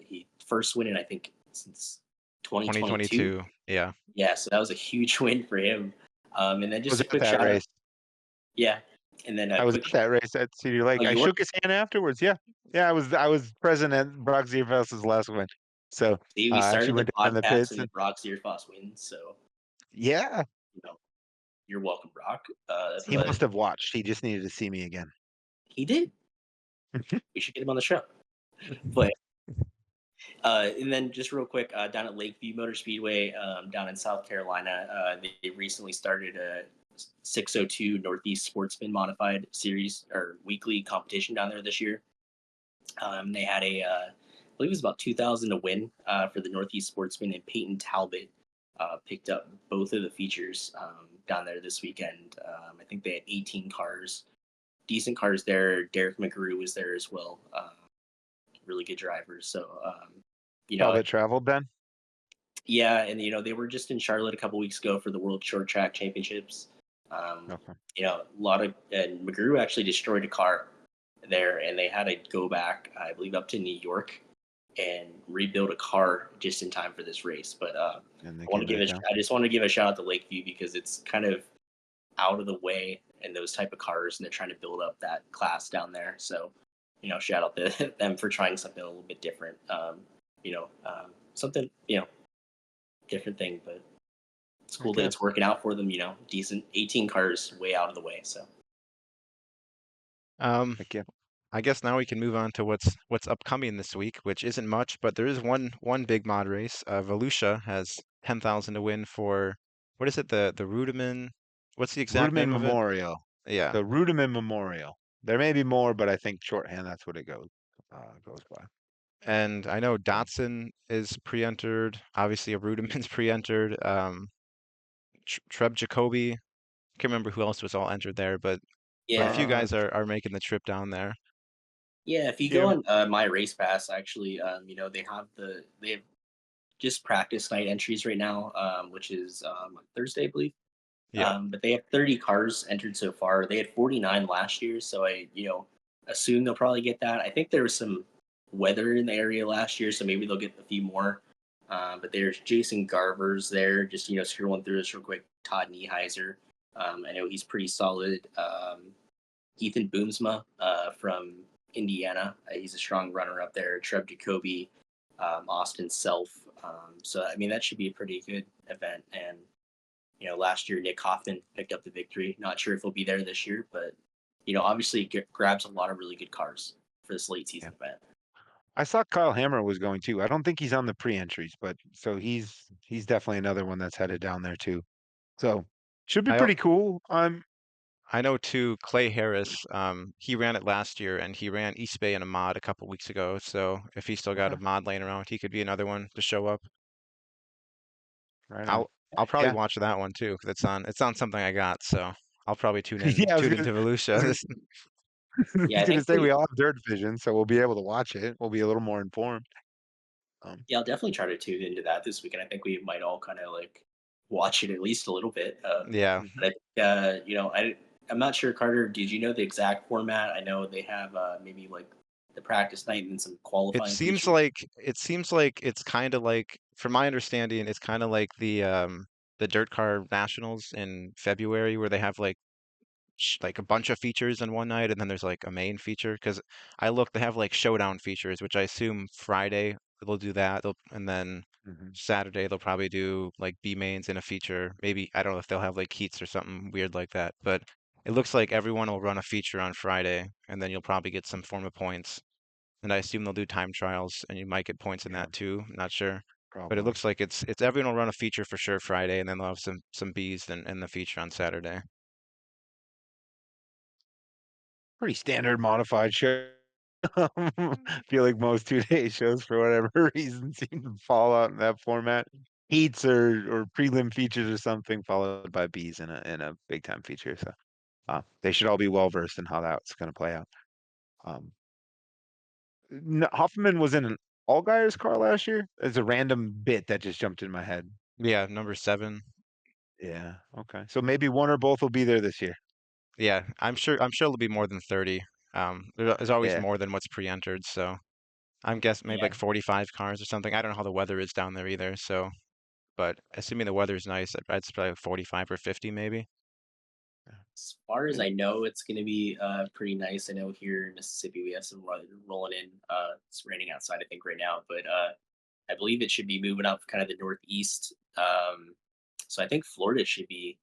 He first win in, I think, since 2022. Yeah. Yeah, so that was a huge win for him. And then just Was a at quick that shout out. race. Yeah. And then I was at that race at Cedar Lake. Oh, I you were? shook his hand afterwards. Yeah. I was present at Brock Zierfoss's last win. So See, we I started actually the went down in the podcast pits and the Brock Zierfoss wins. So, yeah, you're welcome, Brock. he must have watched. He just needed to see me again. He did. We should get him on the show. But and then just real quick, down at Lakeview Motor Speedway, down in South Carolina, they recently started a 602 Northeast Sportsman Modified Series or weekly competition down there this year. They had I believe it was about 2,000 to win for the Northeast Sportsman, and Peyton Talbot picked up both of the features down there this weekend. I think they had 18 cars, decent cars there. Derek McGrew was there as well. Really good drivers. So, All that traveled then? yeah, and they were just in Charlotte a couple weeks ago for the World Short Track Championships. Okay. A lot of and McGrew actually destroyed a car there, and they had to go back, I believe, up to New York and rebuild a car just in time for this race. But I just want to give a shout out to Lakeview because it's kind of out of the way in those type of cars, and they're trying to build up that class down there. So, shout out to them for trying something a little bit different. Something different thing, but it's cool that it's working out for them. Decent 18 cars way out of the way. So, I guess now we can move on to what's upcoming this week, which isn't much, but there is one big mod race. Volusia has 10,000 to win for what is it? The Reutimann. What's the exact name of it? Memorial. Yeah, The Reutimann Memorial. There may be more, but I think shorthand that's what it goes by. and I know Dotson is pre-entered. Obviously, a Reutimann's pre-entered. Treb Jacoby. Can't remember who else was all entered there, but yeah, a few guys are making the trip down there. yeah. If you go on My Race Pass, actually, they have just practice night entries right now, which is Thursday, I believe. Yeah. But they have 30 cars entered so far. They had 49 last year, so I assume they'll probably get that. I think there was some weather in the area last year, so maybe they'll get a few more. But there's Jason Garver's there. Just scrolling through this real quick. Todd Nieheiser. I know he's pretty solid. Ethan Boomsma from Indiana. He's a strong runner up there. Treb Jacoby, Austin Self. So I mean that should be a pretty good event. And last year Nick Hoffman picked up the victory. Not sure if he'll be there this year, but obviously grabs a lot of really good cars for this late season event. I saw Kyle Hammer was going too. I don't think he's on the pre-entries, but so he's definitely another one that's headed down there too. So should be pretty cool. I know too, Clay Harris, he ran it last year and he ran East Bay in a mod a couple weeks ago. So if he still got a mod laying around, he could be another one to show up. Right. I'll probably watch that one too because it's on something I got. So I'll probably tune into Volusia. Yeah, I was gonna say we all have Dirt Vision, so we'll be able to watch it. We'll be a little more informed. Yeah, I'll definitely try to tune into that this weekend. I think we might all kind of like watch it at least a little bit. Yeah. But I'm not sure, Carter. Did you know the exact format? I know they have maybe like the practice night and then some qualifying. It seems like it's kind of like, from my understanding, it's kind of like the Dirt Car Nationals in February where they have like a bunch of features in one night and then there's like a main feature. Because they have like showdown features, which I assume Friday they'll do that, and then Saturday they'll probably do like B mains in a feature. Maybe I don't know if they'll have like heats or something weird like that, but it looks like everyone will run a feature on Friday, and then you'll probably get some form of points. And I assume they'll do time trials, and you might get points in that too. Not sure, but it looks like it's everyone will run a feature for sure Friday, and then they'll have some Bs in the feature on Saturday. Pretty standard modified show. Feel like most 2-day shows for whatever reason seem to fall out in that format. Heats or prelim features or something followed by Bs in a big time feature. So they should all be well versed in how that's going to play out. Hoffman was in an Allgaier's car last year. It's a random bit that just jumped in my head. Yeah, number 7. Yeah. Okay. So maybe one or both will be there this year. Yeah, I'm sure it'll be more than 30. There's always more than what's pre-entered, so I'm guessing maybe like 45 cars or something. I don't know how the weather is down there either, so, but assuming the weather's nice, I'd say probably 45 or 50 maybe. As far as I know, it's going to be pretty nice. I know here in Mississippi we have some rolling in. It's raining outside, I think, right now, but I believe it should be moving up kind of the northeast. So I think Florida should be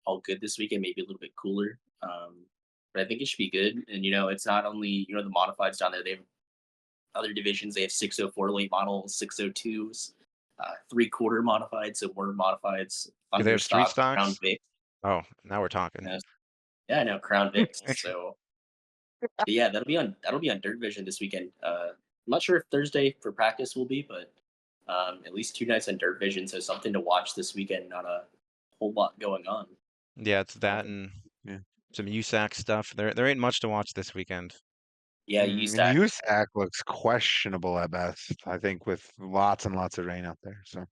all good this weekend, maybe a little bit cooler. But I think it should be good. And it's not only the modifieds down there. They have other divisions. They have 604 late models, 602s, 3/4 modified, so more modifieds. Do they have street stocks? Crown Vic. Oh, now we're talking. Yeah, I know, Crown Vics. So yeah, that'll be on Dirt Vision this weekend. I'm not sure if Thursday for practice will be, but At least 2 nights on Dirt Vision, so something to watch this weekend. Not a whole lot going on. Yeah, it's that Um, and Yeah. some USAC stuff. There ain't much to watch this weekend. yeah, And USAC. USAC looks questionable at best, I think, with lots and lots of rain out there. So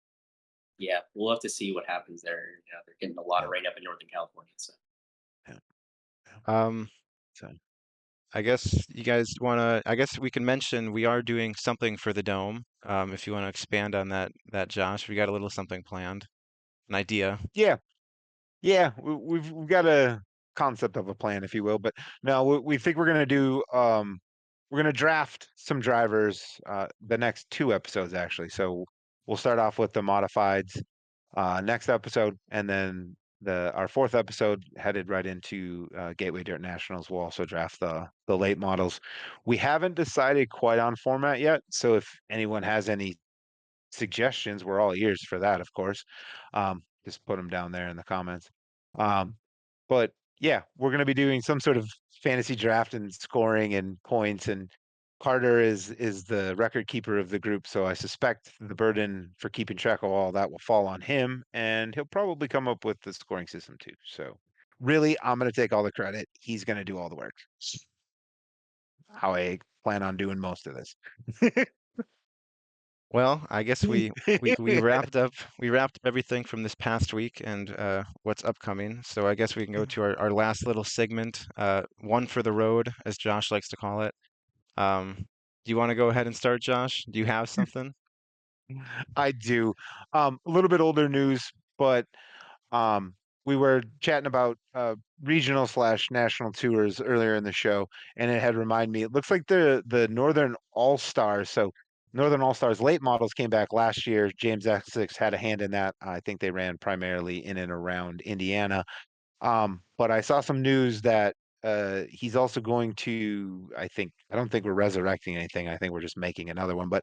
Yeah, we'll have to see what happens there. They're getting a lot yeah, of rain up in Northern California. So yeah, yeah. Um, So I guess you guys wanna. I guess we can mention we are doing something for the dome. If you want to expand on that Josh, we got a little something planned, an idea. yeah, yeah, we've got a concept of a plan, if you will, but no, we think we're gonna do we're gonna draft some drivers the next 2 episodes actually. So we'll start off with the modifieds next episode, and then our fourth episode headed right into Gateway Dirt Nationals. We'll also draft the late models. We haven't decided quite on format yet, so if anyone has any suggestions, we're all ears for that, of course. Just put them down there in the comments. But yeah, we're going to be doing some sort of fantasy draft and scoring and points. And Carter is the record keeper of the group, so I suspect the burden for keeping track of all that will fall on him, and he'll probably come up with the scoring system too. So really, I'm going to take all the credit. He's going to do all the work. How I plan on doing most of this. Well, I guess we wrapped up everything from this past week and what's upcoming. So I guess we can go to our last little segment, one for the road, as Josh likes to call it. Do you want to go ahead and start, Josh? Do you have something? I do. A little bit older news, but um, we were chatting about regional slash national tours earlier in the show, and it had reminded me. It looks like the Northern All Stars. So Northern All Stars late models came back last year. James Essex had a hand in that. I think they ran primarily in and around Indiana. But I saw some news that he's also going to, I don't think we're resurrecting anything. I think we're just making another one, but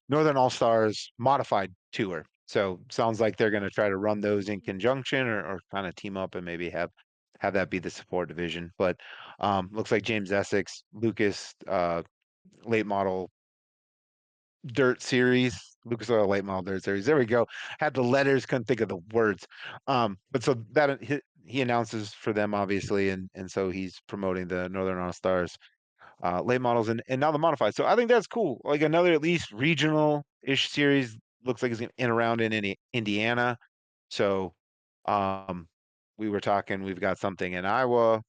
Northern All Stars modified tour. So sounds like they're going to try to run those in conjunction or kind of team up and maybe have that be the support division. But looks like James Essex, Lucas, late model dirt series, Lucas Oil late model dirt series. There we go. Had the letters, couldn't think of the words. But so that he announces for them obviously, and so he's promoting the Northern All Stars late models and now the modified. So I think that's cool. Like another at least regional ish series. Looks like it's gonna in around in Indiana. So we were talking, we've got something in Iowa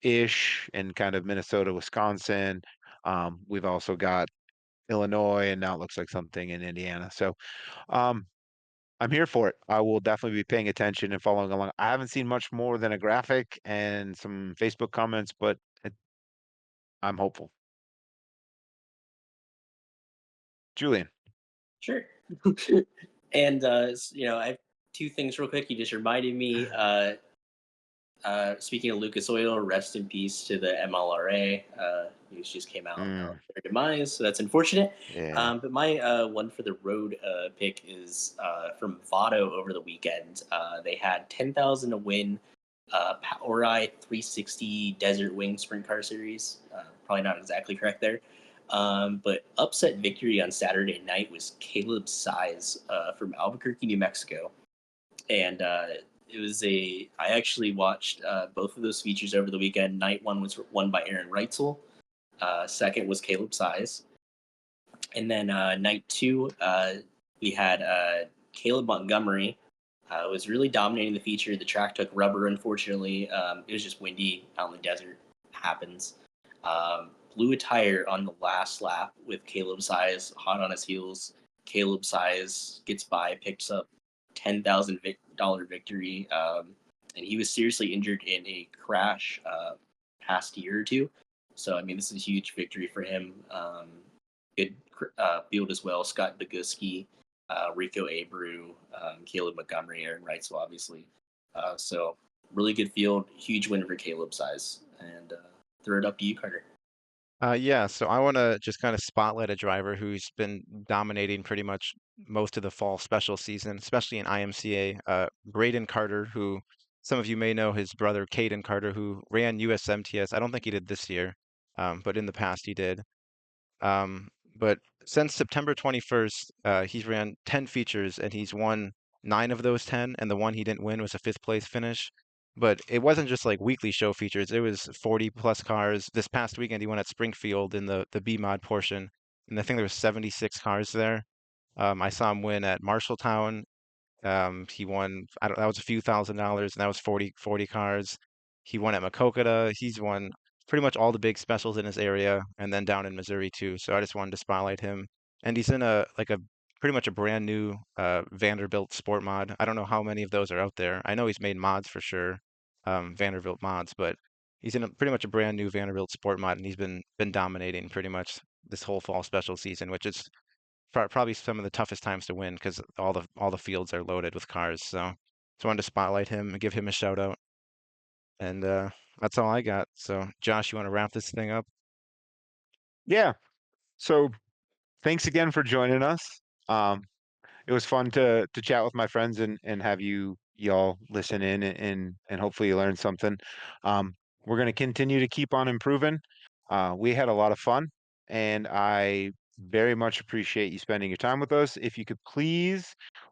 ish and kind of Minnesota, Wisconsin. We've also got Illinois, and now it looks like something in Indiana. So um, I'm here for it. I will definitely be paying attention and following along. I haven't seen much more than a graphic and some Facebook comments, but I'm hopeful. Julian. sure. And I have 2 things real quick. You just reminded me. Speaking of Lucas Oil, rest in peace to the MLRA. News just came out of their demise, so that's unfortunate. Yeah. But my one for the road pick is from Votto over the weekend. They had 10,000 to win PowerEye 360 Desert Wing Sprint Car Series. Probably not exactly correct there. But upset victory on Saturday night was Caleb Size from Albuquerque, New Mexico. And I actually watched both of those features over the weekend. Night one was won by Aaron Reutzel. Second was Caleb Size. And then night two, we had Caleb Montgomery. Was really dominating the feature. The track took rubber, unfortunately. It was just windy out in the desert. Happens. Blew a tire on the last lap with Caleb Size hot on his heels. Caleb Size gets by, picks up $10,000 victory, and he was seriously injured in a crash past year or two. So I mean, this is a huge victory for him. Good field as well. Scott Boguski, Rico Abreu, Caleb Montgomery, Aaron Reutzel, obviously. So really good field. Huge win for Caleb Size. And throw it up to you, Carter. Yeah, so I want to just kind of spotlight a driver who's been dominating pretty much most of the fall special season, especially in IMCA. Braden Carter, who some of you may know his brother, Caden Carter, who ran USMTS. I don't think he did this year, but in the past he did. Um, but since September 21st, he's ran 10 features and he's won 9 of those 10, and the one he didn't win was a 5th place finish. But it wasn't just like weekly show features, it was 40 plus cars. This past weekend, he won at Springfield in the B mod portion, and I think there was 76 cars there. I saw him win at Marshalltown. He won, I don't, that was a few $1,000s, and that was 40 cars. He won at Maquoketa. He's won pretty much all the big specials in his area, and then down in Missouri too. So I just wanted to spotlight him. And he's in a pretty much a brand new Vanderbilt sport mod. I don't know how many of those are out there. I know he's made mods for sure, Vanderbilt mods, but he's in pretty much a brand new Vanderbilt sport mod, and he's been dominating pretty much this whole fall special season, which is probably some of the toughest times to win because all the fields are loaded with cars. So just wanted to spotlight him and give him a shout out. And that's all I got. So Josh, you want to wrap this thing up? Yeah. So thanks again for joining us. It was fun to chat with my friends and have y'all listen in and hopefully you learned something. We're going to continue to keep on improving. We had a lot of fun, and I very much appreciate you spending your time with us. If you could please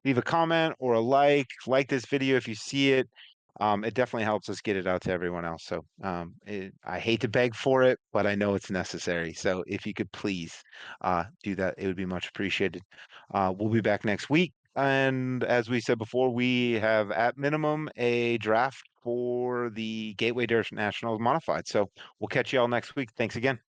leave a comment or a like this video if you see it. It definitely helps us get it out to everyone else. So I hate to beg for it, but I know it's necessary. So if you could please do that, it would be much appreciated. We'll be back next week. And as we said before, we have at minimum a draft for the Gateway Dirt Nationals Modified. So we'll catch you all next week. Thanks again.